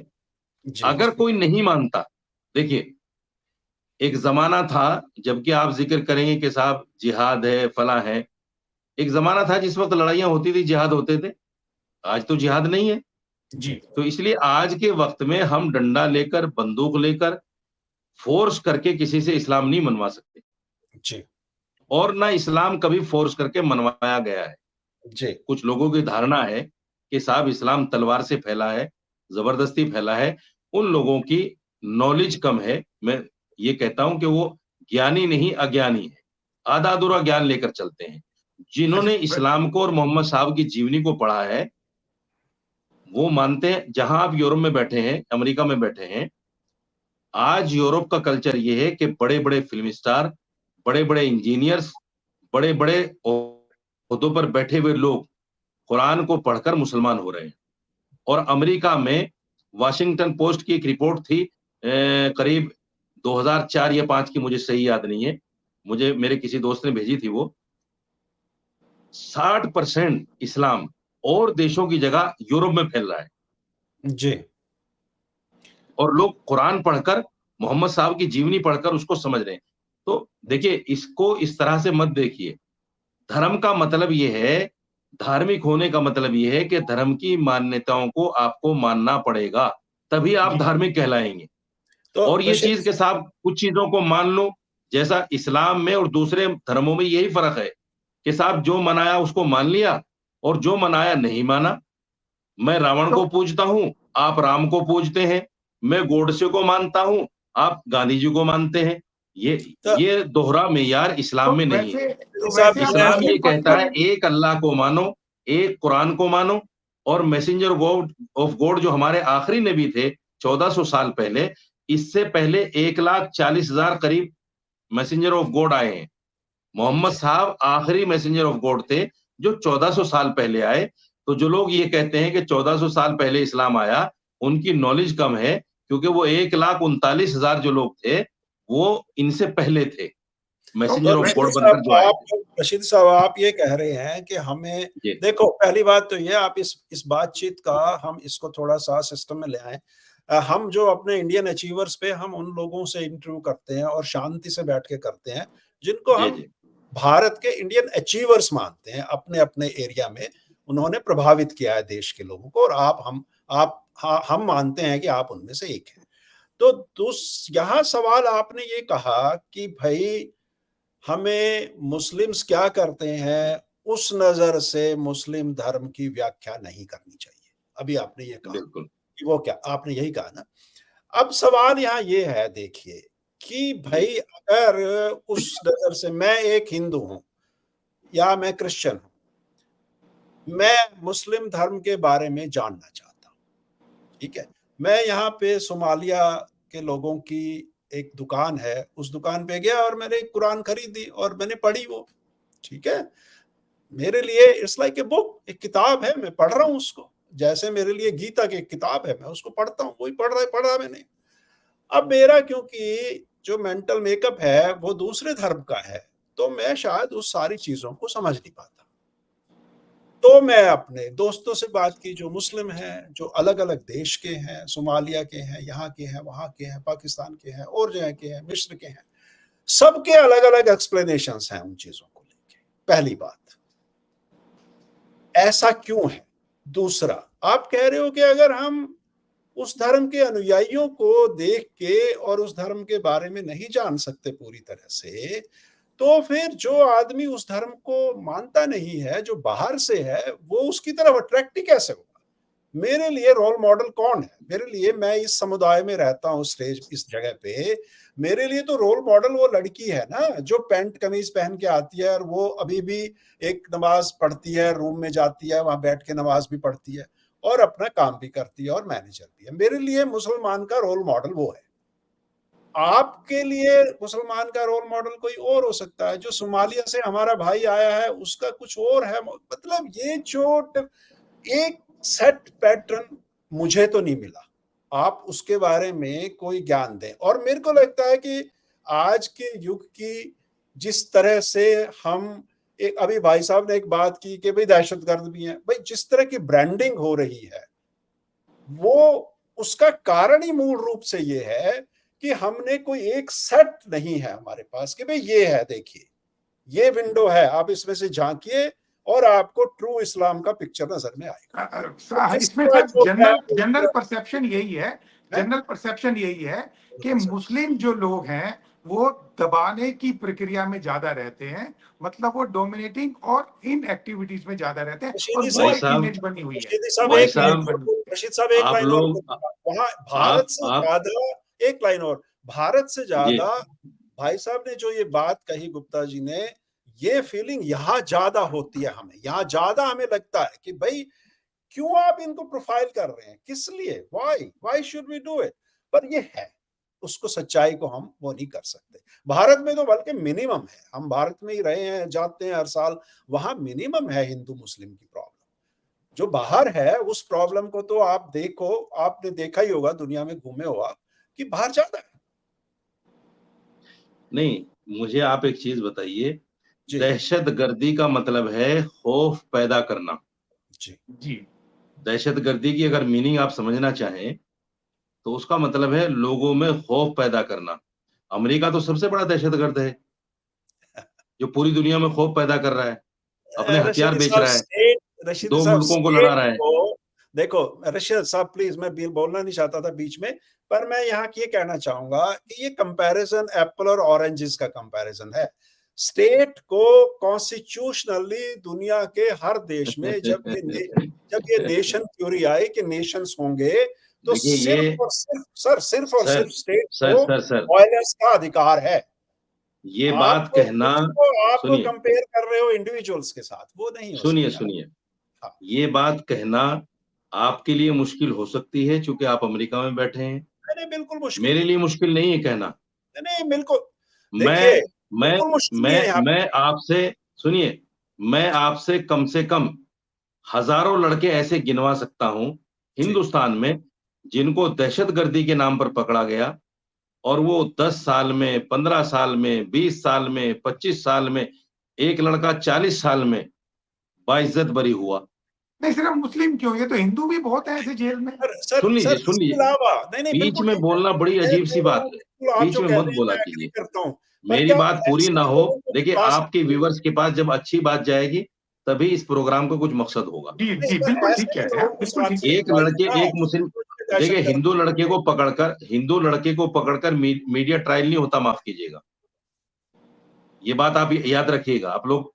Speaker 3: जी,
Speaker 2: अगर कोई नहीं मानता, देखिए एक ज़माना था जबकि आप ज़िक्र करेंगे कि साहब जिहाद है, फलाँ है। एक ज़माना था जिस वक़्त लड़ाइयाँ होती थी, जिहाद होते थे। आज तो जिहाद नहीं है।
Speaker 1: जी,
Speaker 2: तो इसलिए आज के वक़्त में हम डंडा लेकर, बंदूक लेकर, फ़ोर्स करके किसी से इस्लाम नहीं मनवा सकते
Speaker 3: जी,
Speaker 2: और ना इस्लाम कभी फ़ोर्स करके मनवाया गया है।
Speaker 3: जी,
Speaker 2: कुछ लोगों की धारणा है कि साहब इस्लाम तलवार से फैला है, ज़बरदस्ती फैला है। उन लोगों की नॉलेज कम है। मैं ये कहता हूँ कि वो ज्ञानी नहीं, अज्ञानी है। आधा-अधूरा ज्ञान लेकर चलते हैं।
Speaker 1: अच्छा
Speaker 2: जिन्होंने
Speaker 1: ब
Speaker 2: इस्लाम को और मोहम्मद साहब की जीवनी को पढ़ा है, वो मानते हैं जहाँ आप यूरोप में बैठे हैं, अमेरिका में बैठे हैं, आज यूरोप का कल्चर ये है कि बड़े-बड़े फ़िल्म स्टार, बड़े-बड़े इंजीनियर्स, बड़े-बड़े ओहदों पर बैठे हुए लोग कुरान को पढ़कर मुसलमान हो रहे हैं। और अमेरिका में वाशिंगटन पोस्ट की एक रिपोर्ट थी करीब 2004 या 5 की मुझे सही याद नहीं है। मुझे मेरे किसी दोस्त ने भेजी थी वो। 60% इस्लाम और देशों की जगह यूरोप में फैल रहा है
Speaker 3: जी,
Speaker 2: और लोग कुरान पढ़कर, मोहम्मद साहब की जीवनी पढ़कर उसको समझ रहे हैं। तो देखिए, इसको इस तरह से मत देखिए। धर्म का मतलब ये है, धार्मिक होने का मतलब ये है कि धर्म की मान्यताओं को आपको मानना पड़ेगा, तभी आप
Speaker 1: जी,
Speaker 2: धार्मिक कहलाएँगे।
Speaker 3: तो
Speaker 2: और ये
Speaker 3: बशीर
Speaker 2: चीज़ कि साहब कुछ चीज़ों को मान लो, जैसा इस्लाम में और दूसरे धर्मों में यही फ़र्क है, कि साहब जो मनाया उसको मान लिया और जो मनाया नहीं माना। मैं रावण
Speaker 1: तो
Speaker 2: को पूजता हूँ, आप राम को पूजते हैं। मैं गोडसे को मानता हूँ, आप गांधी जी को मानते हैं। ये
Speaker 3: तो
Speaker 2: ये दोहरा मेयार इस्लाम में नहीं है।
Speaker 3: साहब
Speaker 1: वैसे आप
Speaker 3: मैं
Speaker 2: इस्लाम
Speaker 1: इसके
Speaker 2: ये कहता है
Speaker 1: मकसद
Speaker 2: एक अल्लाह को मानो, एक कुरान को मानो और मैसेंजर गॉड ऑफ गॉड जो हमारे आखिरी नबी थे, 1400 साल पहले, इससे पहले 1,40,000 करीब मैसेंजर ऑफ गॉड आए हैं। मोहम्मद साहब आखिरी मैसेंजर ऑफ गॉड थे जो 1400 साल पहले आए। तो जो लोग ये कहते हैं कि 1400 साल पहले इस्लाम आया, उनकी नॉलेज कम है, क्योंकि वो 1,39,000 जो लोग थे वो इनसे पहले थे, मैसेंजर
Speaker 3: तो
Speaker 2: ऑफ
Speaker 3: रशीद
Speaker 2: गॉड बनकर जो आए
Speaker 3: साहब,
Speaker 2: थे।
Speaker 3: रशीद साहब आप ये कह रहे हैं कि हमें,
Speaker 2: जी
Speaker 3: देखो पहली बात तो ये, आप इस बातचीत का हम इसको थोड़ा सा सिस्टम में ले आए। हम जो अपने इंडियन अचीवर्स पे हम उन लोगों से इंटरव्यू करते हैं और शांति से बैठ के करते हैं जिनको
Speaker 2: जी
Speaker 3: हम
Speaker 2: जी
Speaker 3: भारत के इंडियन अचीवर्स मानते हैं, अपने अपने एरिया में उन्होंने प्रभावित किया है देश के लोगों को, और हम मानते हैं कि आप उनमें से एक हैं। तो यहाँ सवाल आपने ये कहा कि भाई हमें मुस्लिम्स क्या करते हैं उस नजर से मुस्लिम धर्म की व्याख्या नहीं करनी चाहिए। अभी आपने ये कहा
Speaker 2: बिल्कुल
Speaker 3: कि वो क्या, आपने यही कहा ना। अब सवाल यहाँ ये है, देखिए कि
Speaker 2: जी
Speaker 3: भाई अगर उस नजर से मैं एक हिंदू हूं या मैं क्रिश्चियन हूं, मैं मुस्लिम धर्म के बारे में जानना चाहता हूं, ठीक है, मैं यहाँ पे सोमालिया के लोगों की एक दुकान है, उस दुकान पे गया और मैंने एक कुरान खरीदी और मैंने पढ़ी वो, ठीक है, मेरे लिए इट्स लाइक ए बुक, एक किताब है, मैं पढ़ रहा हूँ उसको, जैसे मेरे लिए गीता की एक किताब है, मैं उसको पढ़ता हूँ, वही पढ़ा मैंने। अब मेरा क्योंकि जो मेंटल मेकअप है वो दूसरे धर्म का है, तो मैं शायद उस सारी चीजों को समझ नहीं पाता। तो मैं अपने दोस्तों से बात की जो मुस्लिम हैं, जो अलग अलग देश के हैं, सोमालिया के हैं, यहाँ के हैं, वहां के हैं, पाकिस्तान के हैं, और जगह के हैं, मिस्र के हैं, सबके अलग अलग एक्सप्लेनेशंस हैं उन चीजों को लेके। पहली बात, ऐसा क्यों है? दूसरा, आप कह रहे हो कि अगर हम उस धर्म के अनुयायियों को देख के और उस धर्म के बारे में नहीं जान सकते पूरी तरह से, तो फिर जो आदमी उस धर्म को मानता नहीं है, जो बाहर से है, वो उसकी तरफ अट्रैक्ट ही कैसे होगा? मेरे लिए रोल मॉडल कौन है? मेरे लिए, मैं इस समुदाय में रहता हूँ, स्टेज इस जगह पे, मेरे लिए तो रोल मॉडल वो लड़की है ना जो पैंट कमीज पहन के आती है और वो अभी भी एक नमाज पढ़ती है, रूम में जाती है, वहां बैठ के नमाज भी पढ़ती है और अपना काम भी करती है और मैनेजर भी है। मेरे लिए मुसलमान का रोल मॉडल वो है। आपके लिए मुसलमान का रोल मॉडल कोई और हो सकता है। जो सोमालिया से हमारा भाई आया है उसका कुछ और है। मतलब ये जो एक सेट पैटर्न मुझे तो नहीं मिला। आप उसके बारे में कोई ज्ञान दें। और मेरे को लगता है कि आज के युग की जिस तरह से हम, एक अभी भाई साहब ने एक बात की कि भाई दहशतगर्द भी हैं, भाई जिस तरह की ब्रांडिंग हो रही है वो, उसका कारण ही मूल रूप से ये है कि हमने कोई एक सेट नहीं है हमारे पास कि भाई ये है, देखिए ये विंडो है, आप इसमें से झांकिए और आपको ट्रू इस्लाम का पिक्चर नजर में आएगा। तो
Speaker 1: इसमें
Speaker 3: इसका
Speaker 1: सर
Speaker 3: जो है
Speaker 1: जनरल परसेप्शन यही है, जनरल परसेप्शन यही है कि मुस्लिम जो लोग हैं वो दबाने की प्रक्रिया में ज्यादा रहते हैं, मतलब वो डोमिनेटिंग और इन एक्टिविटीज में ज्यादा रहते हैं, और
Speaker 3: रशीदी
Speaker 1: वो
Speaker 2: भाई
Speaker 1: एक
Speaker 2: साहब,
Speaker 1: इमेज बनी हुई है,
Speaker 3: रशीदी साहब
Speaker 1: वो
Speaker 2: भाई
Speaker 1: एक
Speaker 3: एक लाइन
Speaker 1: इमेज
Speaker 2: साहब,
Speaker 3: और,
Speaker 1: बनी हुई है।
Speaker 3: रशीद साहब एक
Speaker 2: आप
Speaker 3: लाइन और
Speaker 2: लोग
Speaker 3: बोलूंगा, वहां भारत से
Speaker 2: आप
Speaker 3: ज्यादा, एक लाइन और, भारत से
Speaker 2: जी
Speaker 3: ज्यादा भाई साहब ने जो ये बात कही गुप्ता जी ने, ये फीलिंग यहाँ ज्यादा होती है। हमें यहाँ ज्यादा हमें लगता है कि भाई क्यों आप इनको प्रोफाइल कर रहे हैं, किस लिए, why should we do it? पर ये है, उसको सच्चाई को हम वो नहीं कर सकते। भारत में तो बल्कि मिनिमम है, हम भारत में ही रहे हैं, जाते हैं हर साल, वहां मिनिमम है हिंदू मुस्लिम की प्रॉब्लम। जो बाहर है उस प्रॉब्लम को तो आप देखो, आपने देखा ही होगा, दुनिया में घूमे हो आप, कि बाहर ज्यादा है।
Speaker 2: नहीं, मुझे आप एक चीज बताइए,
Speaker 3: जी
Speaker 2: दहशतगर्दी का मतलब है खौफ पैदा करना।
Speaker 3: जी
Speaker 1: जी
Speaker 2: दहशतगर्दी की अगर मीनिंग आप समझना चाहें तो उसका मतलब है लोगों में खौफ पैदा करना। अमेरिका तो सबसे बड़ा दहशतगर्द है, जो पूरी दुनिया में खौफ पैदा कर रहा है, अपने हथियार बेच रहा है,
Speaker 3: रशीदी
Speaker 2: दो
Speaker 3: साहब
Speaker 2: मुल्कों को
Speaker 3: स्टेट
Speaker 2: लड़ा रहा है।
Speaker 3: को देखो। रशीद साहब प्लीज, मैं बोलना नहीं चाहता था बीच में, पर मैं यहाँ ये कहना चाहूंगा कि ये कंपैरिजन एप्पल और ऑरेंजेस का कंपैरिजन है। स्टेट को कॉन्स्टिट्यूशनली दुनिया के हर देश में जब ये नेशन थ्योरी आई कि नेशंस होंगे, तो
Speaker 2: देखिए ये
Speaker 3: सिर्फ और
Speaker 2: सर
Speaker 3: सिर्फ स्टेट
Speaker 2: सर
Speaker 3: को
Speaker 2: सर सर
Speaker 3: वायलेंस का अधिकार है।
Speaker 2: ये बात
Speaker 3: आपको
Speaker 2: कहना,
Speaker 3: आपको
Speaker 2: सुनिए
Speaker 3: कंपेयर कर रहे हो इंडिविजुअल्स के साथ, वो नहीं हो
Speaker 2: सुनिए
Speaker 3: सकता।
Speaker 2: सुनिए,
Speaker 3: हाँ
Speaker 2: ये बात कहना आपके लिए मुश्किल हो सकती है क्योंकि आप अमेरिका में बैठे हैं,
Speaker 3: नहीं, बिल्कुल मुश्किल
Speaker 2: मेरे
Speaker 3: नहीं
Speaker 2: लिए
Speaker 3: है।
Speaker 2: मुश्किल नहीं है कहना।
Speaker 3: नहीं, बिल्कुल देखिए,
Speaker 2: मैं मैं
Speaker 3: बिल्कुल मुश्किल नहीं है
Speaker 2: मैं
Speaker 3: यहाँ पे।
Speaker 2: मैं आपसे सुनिए, मैं आपसे कम से कम हज़ारों लड़के ऐसे गिनवा सकता हूँ
Speaker 3: जी,
Speaker 2: हिंदुस्तान में, जिनको दहशतगर्दी के नाम पर पकड़ा गया और वो 10 साल में, 15 साल में, 20 साल में, 25 साल में, एक लड़का 40 साल में बाइज्जत बरी हुआ।
Speaker 1: नहीं सिर्फ मुस्लिम क्यों, ये तो हिंदू भी बहुत है ऐसे जेल में।
Speaker 3: सर इसके
Speaker 2: सुन लीजिए,
Speaker 3: अलावा नहीं,
Speaker 2: बीच
Speaker 3: बिल्कुल
Speaker 2: में
Speaker 3: ठीक है।
Speaker 2: बोलना बड़ी
Speaker 3: मैं
Speaker 2: अजीब-सी
Speaker 3: कह रहा
Speaker 2: बात
Speaker 3: हूँ,
Speaker 2: है,
Speaker 3: बिल्कुल आप
Speaker 2: बीच
Speaker 3: जो
Speaker 2: में
Speaker 3: कह
Speaker 2: मत
Speaker 3: रहे हैं
Speaker 2: बोला
Speaker 3: मैं एग्री
Speaker 2: कीजिए।
Speaker 3: करता हूँ। पर
Speaker 2: मेरी
Speaker 3: क्या
Speaker 2: बात पूरी
Speaker 3: ऐसे
Speaker 2: ना
Speaker 3: भी
Speaker 2: हो,
Speaker 3: लोगों को
Speaker 2: देखिए
Speaker 3: फंसा
Speaker 2: आपके
Speaker 3: सकते हैं?
Speaker 2: व्यूअर्स के पास जब अच्छी बात जाएगी, तभी इस प्रोग्राम का कुछ मकसद होगा।
Speaker 1: जी,
Speaker 3: नहीं,
Speaker 1: जी,
Speaker 3: पर
Speaker 1: बिल्कुल ठीक
Speaker 3: ऐसे
Speaker 1: कह
Speaker 3: भी
Speaker 1: रहे हैं
Speaker 3: लोगों
Speaker 1: आप,
Speaker 3: को
Speaker 1: बिल्कुल
Speaker 3: साथ
Speaker 1: ठीक
Speaker 3: से
Speaker 1: कह रहे
Speaker 2: एक
Speaker 1: हैं।
Speaker 2: लड़के,
Speaker 3: ना
Speaker 2: एक मुस्लिम, देखिए
Speaker 3: दहशतगर्द
Speaker 2: हिंदू लड़के को पकड़कर मीडिया ट्रायल नहीं होता, माफ कीजिएगा। ये बात आप याद रखिएगा, आप लोग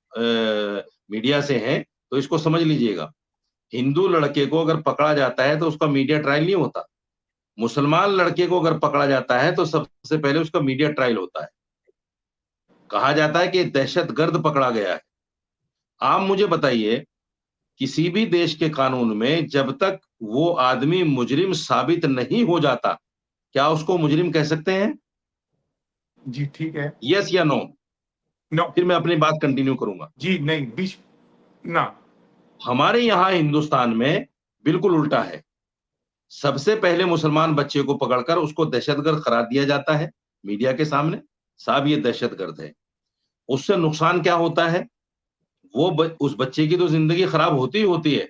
Speaker 2: मीडिया से हैं, तो इसको समझ लीजिएगा। हिंदू लड़के को अगर पकड़ा जाता है, तो उसका मीडिया ट्रायल नहीं होता। मुसलमान लड़के को अगर पकड़ा जाता है, तो सबसे पहले उसका मीडिया ट्रायल होता है। कहा जाता है कि दहशतगर्द पकड़ा गया है। आप मुझे बताइए, किसी भी देश के कानून में जब तक वो आदमी मुजरिम साबित नहीं हो जाता, क्या उसको मुजरिम कह सकते हैं?
Speaker 1: जी, ठीक है।
Speaker 2: यस या नो?
Speaker 1: नो।
Speaker 2: फिर मैं अपनी बात कंटिन्यू करूंगा।
Speaker 1: जी, नहीं, बीच ना।
Speaker 2: हमारे यहां हिंदुस्तान में बिल्कुल उल्टा है। सबसे पहले मुसलमान बच्चे को पकड़कर उसको दहशतगर्द करार दिया जाता है मीडिया के सामने, साहब ये दहशतगर्द है। उससे नुकसान क्या होता है? उस बच्चे की तो जिंदगी खराब होती ही होती है।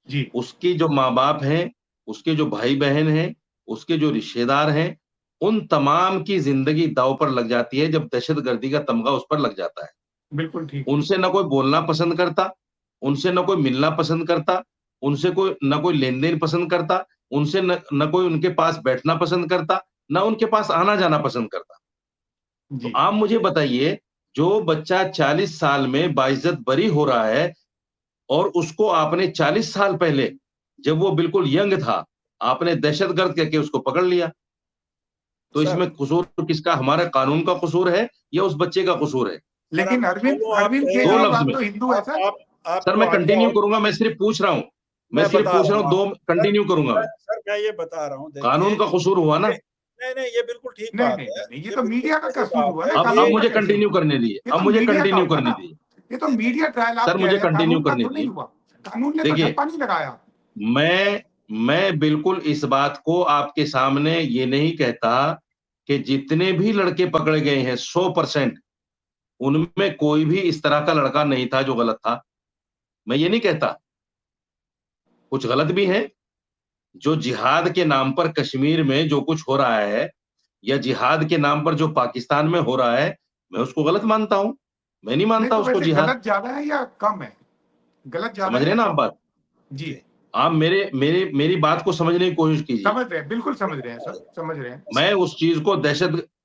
Speaker 1: जी,
Speaker 2: उसके जो माँ-बाप हैं, उसके जो भाई-बहन हैं, उसके जो रिश्तेदार हैं, उन तमाम की ज़िंदगी दाँव पर लग जाती है जब दहशतगर्दी का तमगा उस पर लग जाता है।
Speaker 1: बिल्कुल ठीक।
Speaker 2: उनसे ना कोई बोलना पसंद करता, उनसे ना कोई मिलना पसंद करता, उनसे ना कोई लेन-देन पसंद करता, उनसे न कोई उनके पास बैठना पसंद करता, ना उनके पास आना-जाना पसंद करता। तो
Speaker 1: जी,
Speaker 2: आप मुझे बताइए, जो बच्चा 40 साल में बाइज्जत बरी हो रहा है और उसको आपने 40 साल पहले, जब वो बिल्कुल यंग था, आपने दहशतगर्द कह के उसको पकड़ लिया। तो
Speaker 3: सर
Speaker 2: इसमें कसूर किसका? हमारा कानून का कसूर है या उस बच्चे का कसूर है?
Speaker 3: सर
Speaker 1: लेकिन
Speaker 3: अब
Speaker 1: अरविंद
Speaker 3: दोनों आप
Speaker 1: अरविंद
Speaker 3: कहें
Speaker 2: 2
Speaker 3: आप
Speaker 2: लफ्ज़
Speaker 1: केजरीवाल
Speaker 2: में।
Speaker 1: तो हिंदू है सर।
Speaker 2: सर
Speaker 3: आपको
Speaker 2: मैं
Speaker 3: आज्ञा
Speaker 2: कंटिन्यू
Speaker 3: हो
Speaker 2: करूँगा, मैं सिर्फ़ पूछ रहा हूँ। मैं
Speaker 3: मैं
Speaker 2: सिर्फ़
Speaker 3: बता
Speaker 2: पूछ
Speaker 3: रहा
Speaker 2: रहा
Speaker 3: हूँ
Speaker 2: हूँ, 2
Speaker 3: आपको।
Speaker 2: कंटिन्यू करूँगा मैं।
Speaker 3: सर मैं ये बता रहा हूँ देखिए,
Speaker 2: कानून का कसूर हुआ ना?
Speaker 3: नहीं, ये बिल्कुल ठीक
Speaker 1: नहीं,
Speaker 3: बात
Speaker 1: नहीं,
Speaker 3: है।
Speaker 1: नहीं, नहीं, ये
Speaker 3: ये
Speaker 1: तो
Speaker 3: बिल्कुल
Speaker 1: मीडिया का
Speaker 3: सही
Speaker 1: कसूर
Speaker 3: बात
Speaker 1: हुआ
Speaker 3: है।
Speaker 1: ना,
Speaker 2: अब
Speaker 1: कानून का
Speaker 2: मुझे
Speaker 1: कैसे
Speaker 2: कंटिन्यू
Speaker 1: हुआ?
Speaker 2: करने दीजिए,
Speaker 1: ये
Speaker 2: अब
Speaker 1: तो
Speaker 2: मुझे
Speaker 1: मीडिया का
Speaker 2: कंटिन्यू
Speaker 1: हुआ
Speaker 2: करने
Speaker 1: ना।
Speaker 2: दीजिए।
Speaker 1: ये तो
Speaker 3: नहीं, नहीं,
Speaker 1: मीडिया ट्रायल आप
Speaker 2: सर
Speaker 1: कह
Speaker 2: मुझे
Speaker 1: रहे हैं,
Speaker 2: कंटिन्यू
Speaker 1: कानून का
Speaker 2: करने
Speaker 1: तो नहीं
Speaker 2: दीजिए।
Speaker 1: हुआ। कानून ने तो
Speaker 2: देखिए,
Speaker 1: ठप्पा नहीं लगाया।
Speaker 2: मैं बिल्कुल इस बात को आपके सामने ये नहीं कहता कि जितने भी लड़के पकड़े गए हैं 100% उनमें कोई भी इस तरह का लड़का नहीं था जो गलत था। मैं ये नहीं कहता, कुछ गलत भी हैं। जो जिहाद के नाम पर कश्मीर में जो कुछ हो रहा है या जिहाद के नाम पर जो पाकिस्तान में हो रहा है, मैं उसको गलत मानता हूँ। मैं नहीं
Speaker 1: नहीं
Speaker 2: मानता
Speaker 1: तो
Speaker 2: उसको
Speaker 1: वैसे
Speaker 2: जिहाद।
Speaker 1: गलत ज़्यादा है या कम है? गलत ज़्यादा
Speaker 2: समझ
Speaker 1: है
Speaker 2: रहे
Speaker 1: या
Speaker 2: हैं ना आप
Speaker 1: कम?
Speaker 2: बात?
Speaker 1: जी,
Speaker 3: जी,
Speaker 2: आप मेरी बात को समझने की कोशिश कीजिए।
Speaker 1: समझ रहे हैं, बिल्कुल समझ रहे हैं सर, समझ रहे हैं।
Speaker 2: मैं उस चीज़ को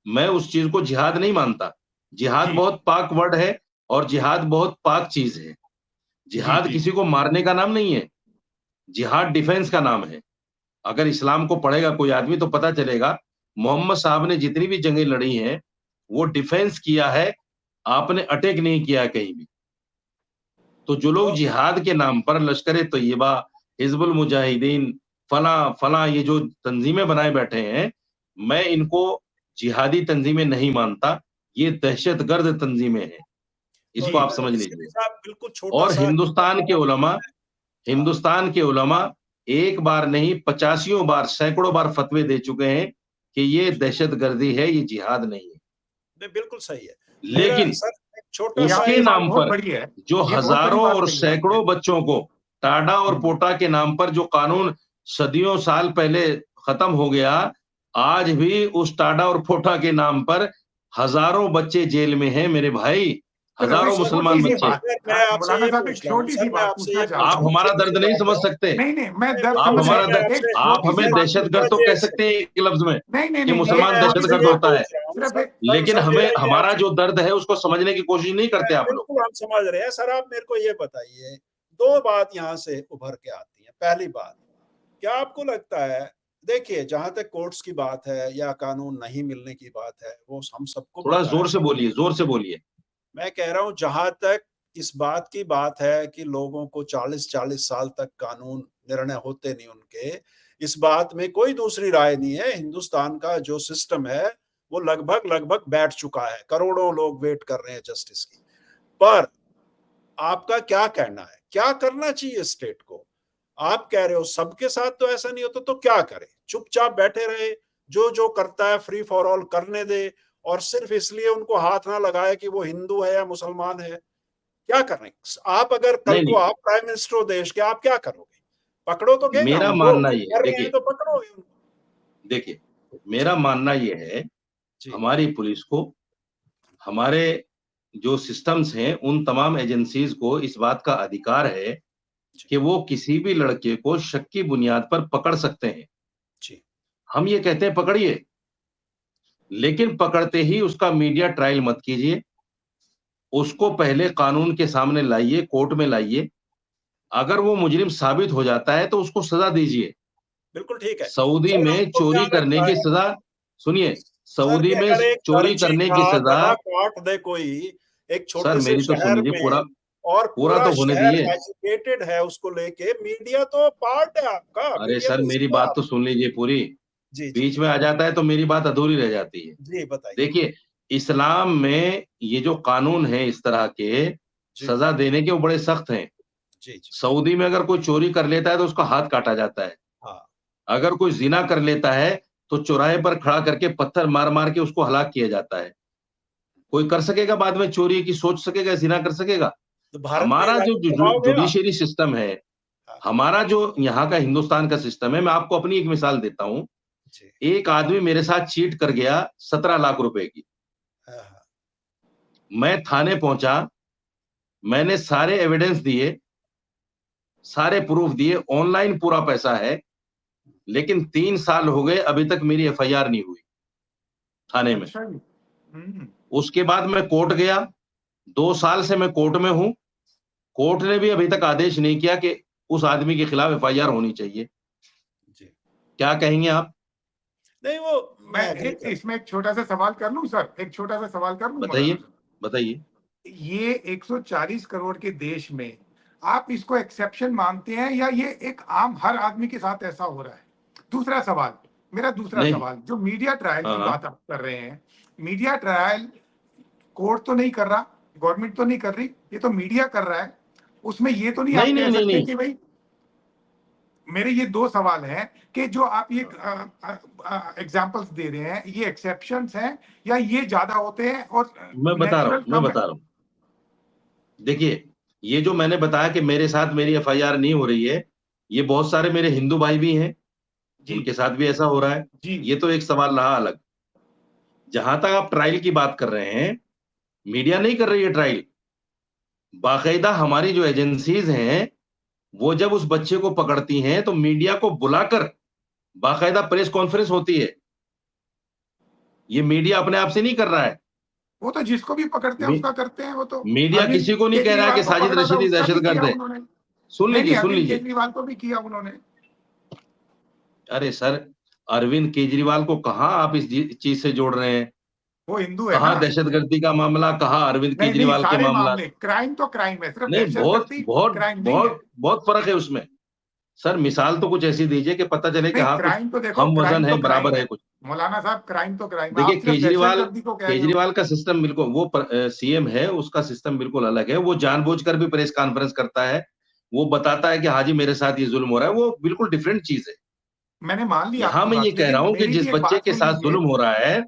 Speaker 2: मैं उस चीज़ को जिहाद नहीं मानता। जिहाद
Speaker 1: जी,
Speaker 2: बहुत पाक वर्ड है और जिहाद बहुत पाक चीज़ है।
Speaker 1: जी,
Speaker 2: जिहाद
Speaker 1: जी।
Speaker 2: किसी को मारने का नाम नहीं है। जिहाद डिफेंस का नाम है। अगर इस्लाम को पढ़ेगा कोई आदमी तो पता चलेगा, मोहम्मद साहब ने जितनी भी जंगें लड़ी हैं, वो डिफेंस किया है, आपने अटैक नहीं किया है कहीं भी। तो जो लोग
Speaker 3: तो
Speaker 2: जिहाद के नाम पर लश्कर-ए-तैयबा, हिज़्बुल मुजाहिदीन, फलाँ ये जो तंज़ीमें बनाए बैठे हैं, मैं इनको जिहादी तंज़ीमें नहीं मानता, ये दहशतगर्द तंज़ीमें हैं।
Speaker 3: तो
Speaker 2: इसको आप समझ
Speaker 3: इसके लिए
Speaker 2: लीजिए।
Speaker 3: साहब बिल्कुल
Speaker 2: और
Speaker 3: छोटा-सा हाँ,
Speaker 2: हिंदुस्तान के उलमा एक बार नहीं, पचासियों बार, सैकड़ों बार फ़तवे दे चुके हैं कि ये दहशतगर्दी है, ये जिहाद नहीं है।
Speaker 3: नहीं बिल्कुल सही है। मेरा
Speaker 2: लेकिन
Speaker 3: सर एक
Speaker 1: ये
Speaker 3: छोटा-सा
Speaker 2: उसके
Speaker 1: आपकी
Speaker 3: इस
Speaker 1: बात
Speaker 2: नाम
Speaker 1: बहुत
Speaker 2: पर
Speaker 1: बड़ी है।
Speaker 2: जो
Speaker 1: ये बहुत बड़ी
Speaker 2: हज़ारों
Speaker 1: बात
Speaker 2: और
Speaker 1: कही आपने।
Speaker 2: सैकड़ों बच्चों को टाडा और
Speaker 1: हुँ,
Speaker 2: पोटा के नाम पर जो कानून सदियों साल पहले खत्म हो गया, आज भी उस टाडा और पोटा के नाम पर हज़ारों बच्चे जेल में हैं मेरे भाई,
Speaker 1: सर अभी
Speaker 2: हज़ारों मुसलमान
Speaker 1: छोटी-सी
Speaker 2: बच्चे।
Speaker 1: बात
Speaker 3: मैं आपसे
Speaker 1: मौलाना
Speaker 3: ये
Speaker 1: साहब एक
Speaker 3: पूछ रहा हूँ
Speaker 1: छोटी-सी
Speaker 3: सर मैं
Speaker 1: बात
Speaker 3: आपसे
Speaker 1: पूछना
Speaker 3: ये
Speaker 1: चाहता
Speaker 3: पूछ
Speaker 2: आप
Speaker 3: रहा हूँ,
Speaker 1: हूँ।
Speaker 2: हमारा दर्द
Speaker 3: छोटी-सी
Speaker 2: नहीं
Speaker 3: बात
Speaker 2: समझ
Speaker 3: है।
Speaker 2: सकते।
Speaker 1: नहीं, नहीं, मैं
Speaker 3: नहीं,
Speaker 1: दर्द
Speaker 2: आप
Speaker 3: बिल्कुल
Speaker 1: समझ रहा
Speaker 3: सही
Speaker 2: हमारा
Speaker 1: हूँ।
Speaker 3: मैं
Speaker 2: द
Speaker 3: आपसे
Speaker 1: एक
Speaker 2: आप
Speaker 1: छोटी-सी
Speaker 2: हमें
Speaker 1: बात
Speaker 2: दहशतगर्द तो
Speaker 3: जी,
Speaker 2: कह
Speaker 3: एक
Speaker 2: सकते
Speaker 3: सेकंड।
Speaker 2: हैं एक लफ्ज़ में
Speaker 1: नहीं, नहीं,
Speaker 2: कि
Speaker 1: नहीं, नहीं,
Speaker 3: सर
Speaker 2: मुसलमान
Speaker 3: मैं
Speaker 1: एक
Speaker 3: आपसे
Speaker 2: दहशतगर्द
Speaker 3: ये
Speaker 1: छोटी-सी
Speaker 2: होता है।
Speaker 3: पूछ रहा हूँ
Speaker 1: सिर्फ
Speaker 3: सर
Speaker 1: एक
Speaker 3: सर
Speaker 2: लेकिन
Speaker 3: सर
Speaker 2: हमें
Speaker 3: मेरा ये
Speaker 2: हमारा
Speaker 3: आपसे
Speaker 2: जो दर्द है उसको समझने की कोशिश नहीं करते आप लोग।
Speaker 3: बिल्कुल हम समझ रहे हैं। सर आप मेरे को ये बताइए, 2 बात यहाँ से उभर के आती हैं। पहली बात, क्या आपको लगता है देखिए जहाँ तक कोर्ट्स की बात है या कानून नहीं मिलने की बात है, वो हम सबको
Speaker 2: थोड़ा
Speaker 3: पता है।
Speaker 2: ज़ोर से बोलिए।
Speaker 3: मैं कह रहा हूँ जहाँ तक इस बात की बात है कि लोगों को 40-40 साल तक कानून निर्णय होते नहीं उनके, इस बात में कोई दूसरी राय नहीं है। हिंदुस्तान का जो सिस्टम है वो लगभग बैठ चुका है, करोड़ों लोग वेट कर रहे हैं जस्टिस की। पर आपका क्या कहना है, क्या करना चाहिए स्टेट को? आप कह रहे हो सबके साथ तो ऐसा नहीं होता, तो क्या करे? चुपचाप बैठे रहे, जो जो करता है फ्री फॉर ऑल करने दे, और सिर्फ इसलिए उनको हाथ ना लगाए कि वो हिंदू है या मुसलमान है। क्या कर रहे हैं आप? अगर कल
Speaker 2: नहीं
Speaker 3: को
Speaker 2: नहीं,
Speaker 3: आप प्राइम मिनिस्टर हो देश के, आप क्या करोगे? पकड़ो तो गए ना
Speaker 2: मेरा
Speaker 3: उनको,
Speaker 2: मानना
Speaker 3: वो
Speaker 2: ये है,
Speaker 3: कर रहे हैं
Speaker 2: देखिए
Speaker 3: तो पकड़ोगे उनको।
Speaker 2: देखिए, मेरा
Speaker 3: जी,
Speaker 2: मानना ये है,
Speaker 3: जी,
Speaker 2: हमारी पुलिस को, हमारे जो सिस्टम्स हैं, उन तमाम एजेंसीज को इस बात का अधिकार है
Speaker 3: जी,
Speaker 2: कि वो किसी भी लड़के को शक की बुनियाद पर पकड़ सकते हैं।
Speaker 3: जी,
Speaker 2: हम ये कहते हैं पकड़िए, लेकिन पकड़ते ही उसका मीडिया ट्रायल मत कीजिए। उसको पहले कानून के सामने लाइए, कोर्ट में लाइए। अगर वो मुजरिम साबित हो जाता है तो उसको सजा दीजिए।
Speaker 3: बिल्कुल ठीक है।
Speaker 2: सऊदी
Speaker 3: सर
Speaker 2: में
Speaker 3: हमको क्या
Speaker 2: चोरी करने
Speaker 3: लगता
Speaker 2: की
Speaker 3: है,
Speaker 2: सजा, सुनिए,
Speaker 3: सर
Speaker 2: सऊदी
Speaker 3: कि
Speaker 2: में
Speaker 3: अगर एक
Speaker 2: चोरी
Speaker 3: दर्जी
Speaker 2: करने की
Speaker 3: का
Speaker 2: सजा,
Speaker 3: गला काट दे कोई एक
Speaker 2: सर
Speaker 3: छोटे से
Speaker 2: मेरी तो सुन
Speaker 3: शहर
Speaker 2: लीजिए,
Speaker 3: में,
Speaker 2: पूरा
Speaker 3: और
Speaker 2: पूरा
Speaker 3: पूरा
Speaker 2: तो होने
Speaker 3: शहर
Speaker 2: दीजिए।
Speaker 3: एजुकेटेड है उसको लेके, मीडिया तो पार्ट है आपका,
Speaker 2: अरे
Speaker 3: मीडिया
Speaker 2: सर
Speaker 3: तो
Speaker 2: मेरी
Speaker 3: हिस्सा है
Speaker 2: बात तो
Speaker 3: आप।
Speaker 2: सुन लीजिए पूरी।
Speaker 3: जी, जी,
Speaker 2: बीच में आ जाता है तो मेरी बात अधूरी रह जाती है।
Speaker 3: जी बताइए।
Speaker 2: देखिए, इस्लाम में ये जो कानून है इस तरह के,
Speaker 3: जी,
Speaker 2: सजा देने के वो बड़े सख्त हैं।
Speaker 3: जी, जी,
Speaker 2: सऊदी में अगर कोई चोरी कर लेता है तो उसका हाथ काटा जाता है।
Speaker 3: हाँ,
Speaker 2: अगर कोई ज़िना कर लेता है तो चौराहे पर खड़ा करके पत्थर मार-मार के उसको हलाक किया जाता है। कोई कर सकेगा बाद में चोरी की, सोच सकेगा, ज़िना कर सकेगा?
Speaker 3: तो भारत में ये
Speaker 2: हमारा जो
Speaker 3: लागू करवाओगे आप?
Speaker 2: जुडिशरी सिस्टम है,
Speaker 3: हाँ,
Speaker 2: हमारा जो यहाँ का हिंदुस्तान का सिस्टम है, मैं आपको अपनी एक मिसाल देता हूँ।
Speaker 3: जी,
Speaker 2: एक आदमी मेरे साथ चीट कर गया 17 लाख रुपए की।
Speaker 3: हाँ, हाँ,
Speaker 2: मैं थाने पहुँचा, मैंने सारे एविडेंस दिए, सारे प्रूफ दिए, ऑनलाइन पूरा पैसा है, लेकिन 3 साल हो गए अभी तक मेरी एफआईआर नहीं हुई थाने में।
Speaker 1: अच्छा जी।
Speaker 2: उसके बाद मैं कोर्ट गया, 2 साल से मैं कोर्ट में हूँ, कोर्ट ने भी अभी तक आदेश नहीं किया कि उस आदमी के खिलाफ एफआईआर होनी चाहिए।
Speaker 3: जी।
Speaker 2: क्या कहेंगे आप?
Speaker 3: नहीं वो
Speaker 1: मैं
Speaker 3: मैं एग्री
Speaker 1: एक
Speaker 3: कर,
Speaker 1: इसमें एक छोटा सा सवाल कर लूं सर, एक छोटा सा सवाल कर लूं मौलाना
Speaker 2: बताइए,
Speaker 1: साहब?
Speaker 2: बताइए।
Speaker 1: ये 140 करोड़ के देश में आप इसको एक्सेप्शन मानते हैं या ये एक आम हर आदमी के साथ ऐसा हो रहा है? दूसरा सवाल, मेरा दूसरा
Speaker 2: नहीं,
Speaker 1: सवाल, जो मीडिया ट्रायल
Speaker 2: हाँ,
Speaker 1: की
Speaker 2: हाँ।
Speaker 1: बात आप कर रहे हैं, मीडिया ट्रायल कोर्ट तो नहीं कर रहा, गवर्नमेंट तो नहीं कर रही, ये तो मीडिया कर रहा है। उसमें ये तो नहीं
Speaker 2: नहीं,
Speaker 1: आप कह
Speaker 2: नहीं, नहीं,
Speaker 1: सकते
Speaker 2: नहीं।
Speaker 1: कि भाई, मेरे ये 2 सवाल हैं कि जो आप ये एग्जांपल्स दे रहे हैं, ये एक्सेप्शंस हैं या ये ज़्यादा होते हैं और नेचुरल
Speaker 2: मैं
Speaker 1: कम है?
Speaker 2: बता रहा हूँ। देखिए, ये जो मैंने बताया कि मेरे साथ मेरी एफआईआर नहीं हो रही है, ये बहुत सारे मेरे हिंदू भाई भी हैं,
Speaker 1: जी,
Speaker 2: उनके साथ भी ऐसा हो रहा है।
Speaker 1: जी,
Speaker 2: ये तो एक सवाल रहा अलग। जहाँ तक आप ट्रायल की बात कर रहे हैं, मीडिया नहीं कर रही है ट्रायल। बाकायदा हमारी जो एजेंसीज हैं, वो जब उस बच्चे को पकड़ती हैं, तो मीडिया को बुलाकर बाकायदा प्रेस कॉन्फ्रेंस होती है। ये मीडिया अपने आप से नहीं कर रहा है।
Speaker 1: वो तो जिसको भी पकड़ते हैं
Speaker 2: मी
Speaker 1: उसका करते हैं, वो तो
Speaker 2: मीडिया
Speaker 1: अरविंद
Speaker 2: किसी को नहीं कह रहा है
Speaker 1: केजरीवाल
Speaker 2: कि
Speaker 1: को
Speaker 2: साजिद
Speaker 1: पकड़ा था,
Speaker 2: रशीदी
Speaker 1: उसका भी
Speaker 2: दहशतगर्द
Speaker 1: किया
Speaker 2: है।
Speaker 1: उन्होंने।
Speaker 2: सुन
Speaker 1: नहीं,
Speaker 2: लीजिए।
Speaker 1: अरविंद केजरीवाल को भी किया उन्होंने।
Speaker 2: अरे सर, अरविंद केजरीवाल को कहाँ आप इस चीज से जोड़ रहे हैं?
Speaker 1: वो हिंदू है ना?
Speaker 2: कहाँ दहशतगर्दी का मामला, कहाँ अरविंद
Speaker 1: नहीं, नहीं,
Speaker 2: केजरीवाल के
Speaker 1: सारे
Speaker 2: मामला।
Speaker 1: मामले, क्राइम तो क्राइम है, सिर्फ
Speaker 2: नहीं, बहुत
Speaker 1: दहशतगर्दी
Speaker 2: बहुत
Speaker 1: क्राइम नहीं है।
Speaker 2: बहुत बहुत फर्क है उसमें। सर मिसाल तो कुछ ऐसी दीजिए कि पता चले कि
Speaker 1: नहीं,
Speaker 2: हाँ कुछ
Speaker 1: क्राइम तो देखो,
Speaker 2: हम वजन
Speaker 1: क्राइम
Speaker 2: है,
Speaker 1: तो क्राइम
Speaker 2: बराबर है
Speaker 1: है।
Speaker 2: कुछ।
Speaker 1: मौलाना साहब, क्राइम तो क्राइम है,
Speaker 2: देखिए,
Speaker 1: आप सिर्फ दहशतगर्दी को कह रहे हो।
Speaker 2: केजरीवाल का सिस्टम बिल्कुल, वो सीएम है, उसका सिस्टम बिल्कुल अलग है। वो जानबूझकर भी प्रेस कॉन्फ्रेंस करता है, वो बताता है कि हाँ जी मेरे साथ ये जुल्म हो रहा है, वो बिल्कुल डिफरेंट चीज है।
Speaker 1: मैंने मान ली
Speaker 2: यहाँ
Speaker 1: आपकी
Speaker 2: मैं ये
Speaker 1: बात,
Speaker 2: कह रहा
Speaker 1: लेकिन
Speaker 2: हूँ कि
Speaker 1: मेरी
Speaker 2: जिस
Speaker 1: भी एक
Speaker 2: बच्चे
Speaker 1: बात
Speaker 2: के
Speaker 1: सुन
Speaker 2: साथ
Speaker 1: लीजिए।
Speaker 2: जुल्म हो रहा है,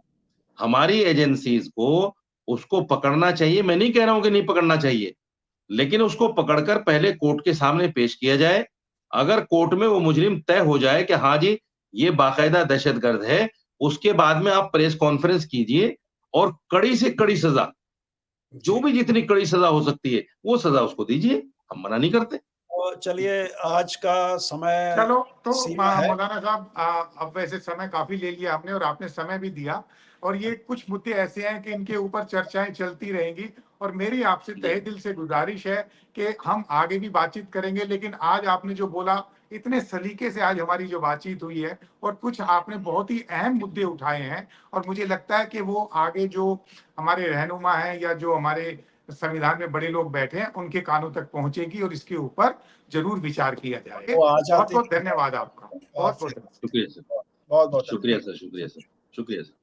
Speaker 2: हमारी एजेंसीज को उसको पकड़ना चाहिए। मैं नहीं कह रहा हूं कि नहीं पकड़ना चाहिए, लेकिन उसको पकड़कर पहले कोर्ट के सामने पेश किया जाए। अगर कोर्ट में वो मुजरिम तय हो जाए कि हाँ जी ये बाकायदा दहशतगर्द है, उसके बाद में आप प्रेस कॉन्फ्रेंस कीजिए और कड़ी से कड़ी सजा, जो
Speaker 3: जी।
Speaker 2: भी जितनी कड़ी सजा हो सकती है वो सजा उसको दीजिए। हम मना नहीं करते।
Speaker 3: तो चलिए आज का समय
Speaker 1: चलो, तो
Speaker 3: सीमा है।
Speaker 1: मौलाना साहब, अब वैसे समय काफी ले लिया आपने और आपने समय भी दिया, और ये कुछ मुद्दे ऐसे हैं कि इनके ऊपर चर्चाएं चलती रहेंगी, और मेरी आपसे
Speaker 2: जी।
Speaker 1: तहे दिल से गुजारिश है कि हम आगे भी बातचीत करेंगे, लेकिन आज आपने जो बोला, इतने सलीके से आज हमारी जो बातचीत हुई है, और कुछ आपने बहुत ही अहम मुद्दे उठाए हैं, और मुझे लगता है कि वो आगे जो हमारे रहनुमा हैं या जो हमारे संविधान में बड़े लोग बैठे हैं उनके कानों तक पहुंचेगी और इसके ऊपर जरूर विचार किया जाए।
Speaker 3: वो आ
Speaker 1: बहुत
Speaker 3: जाती
Speaker 1: बहुत धन्यवाद आपका, बहुत बहुत
Speaker 2: शुक्रिया सर,
Speaker 3: बहुत बहुत
Speaker 2: शुक्रिया सर, शुक्रिया सर, शुक्रिया सर।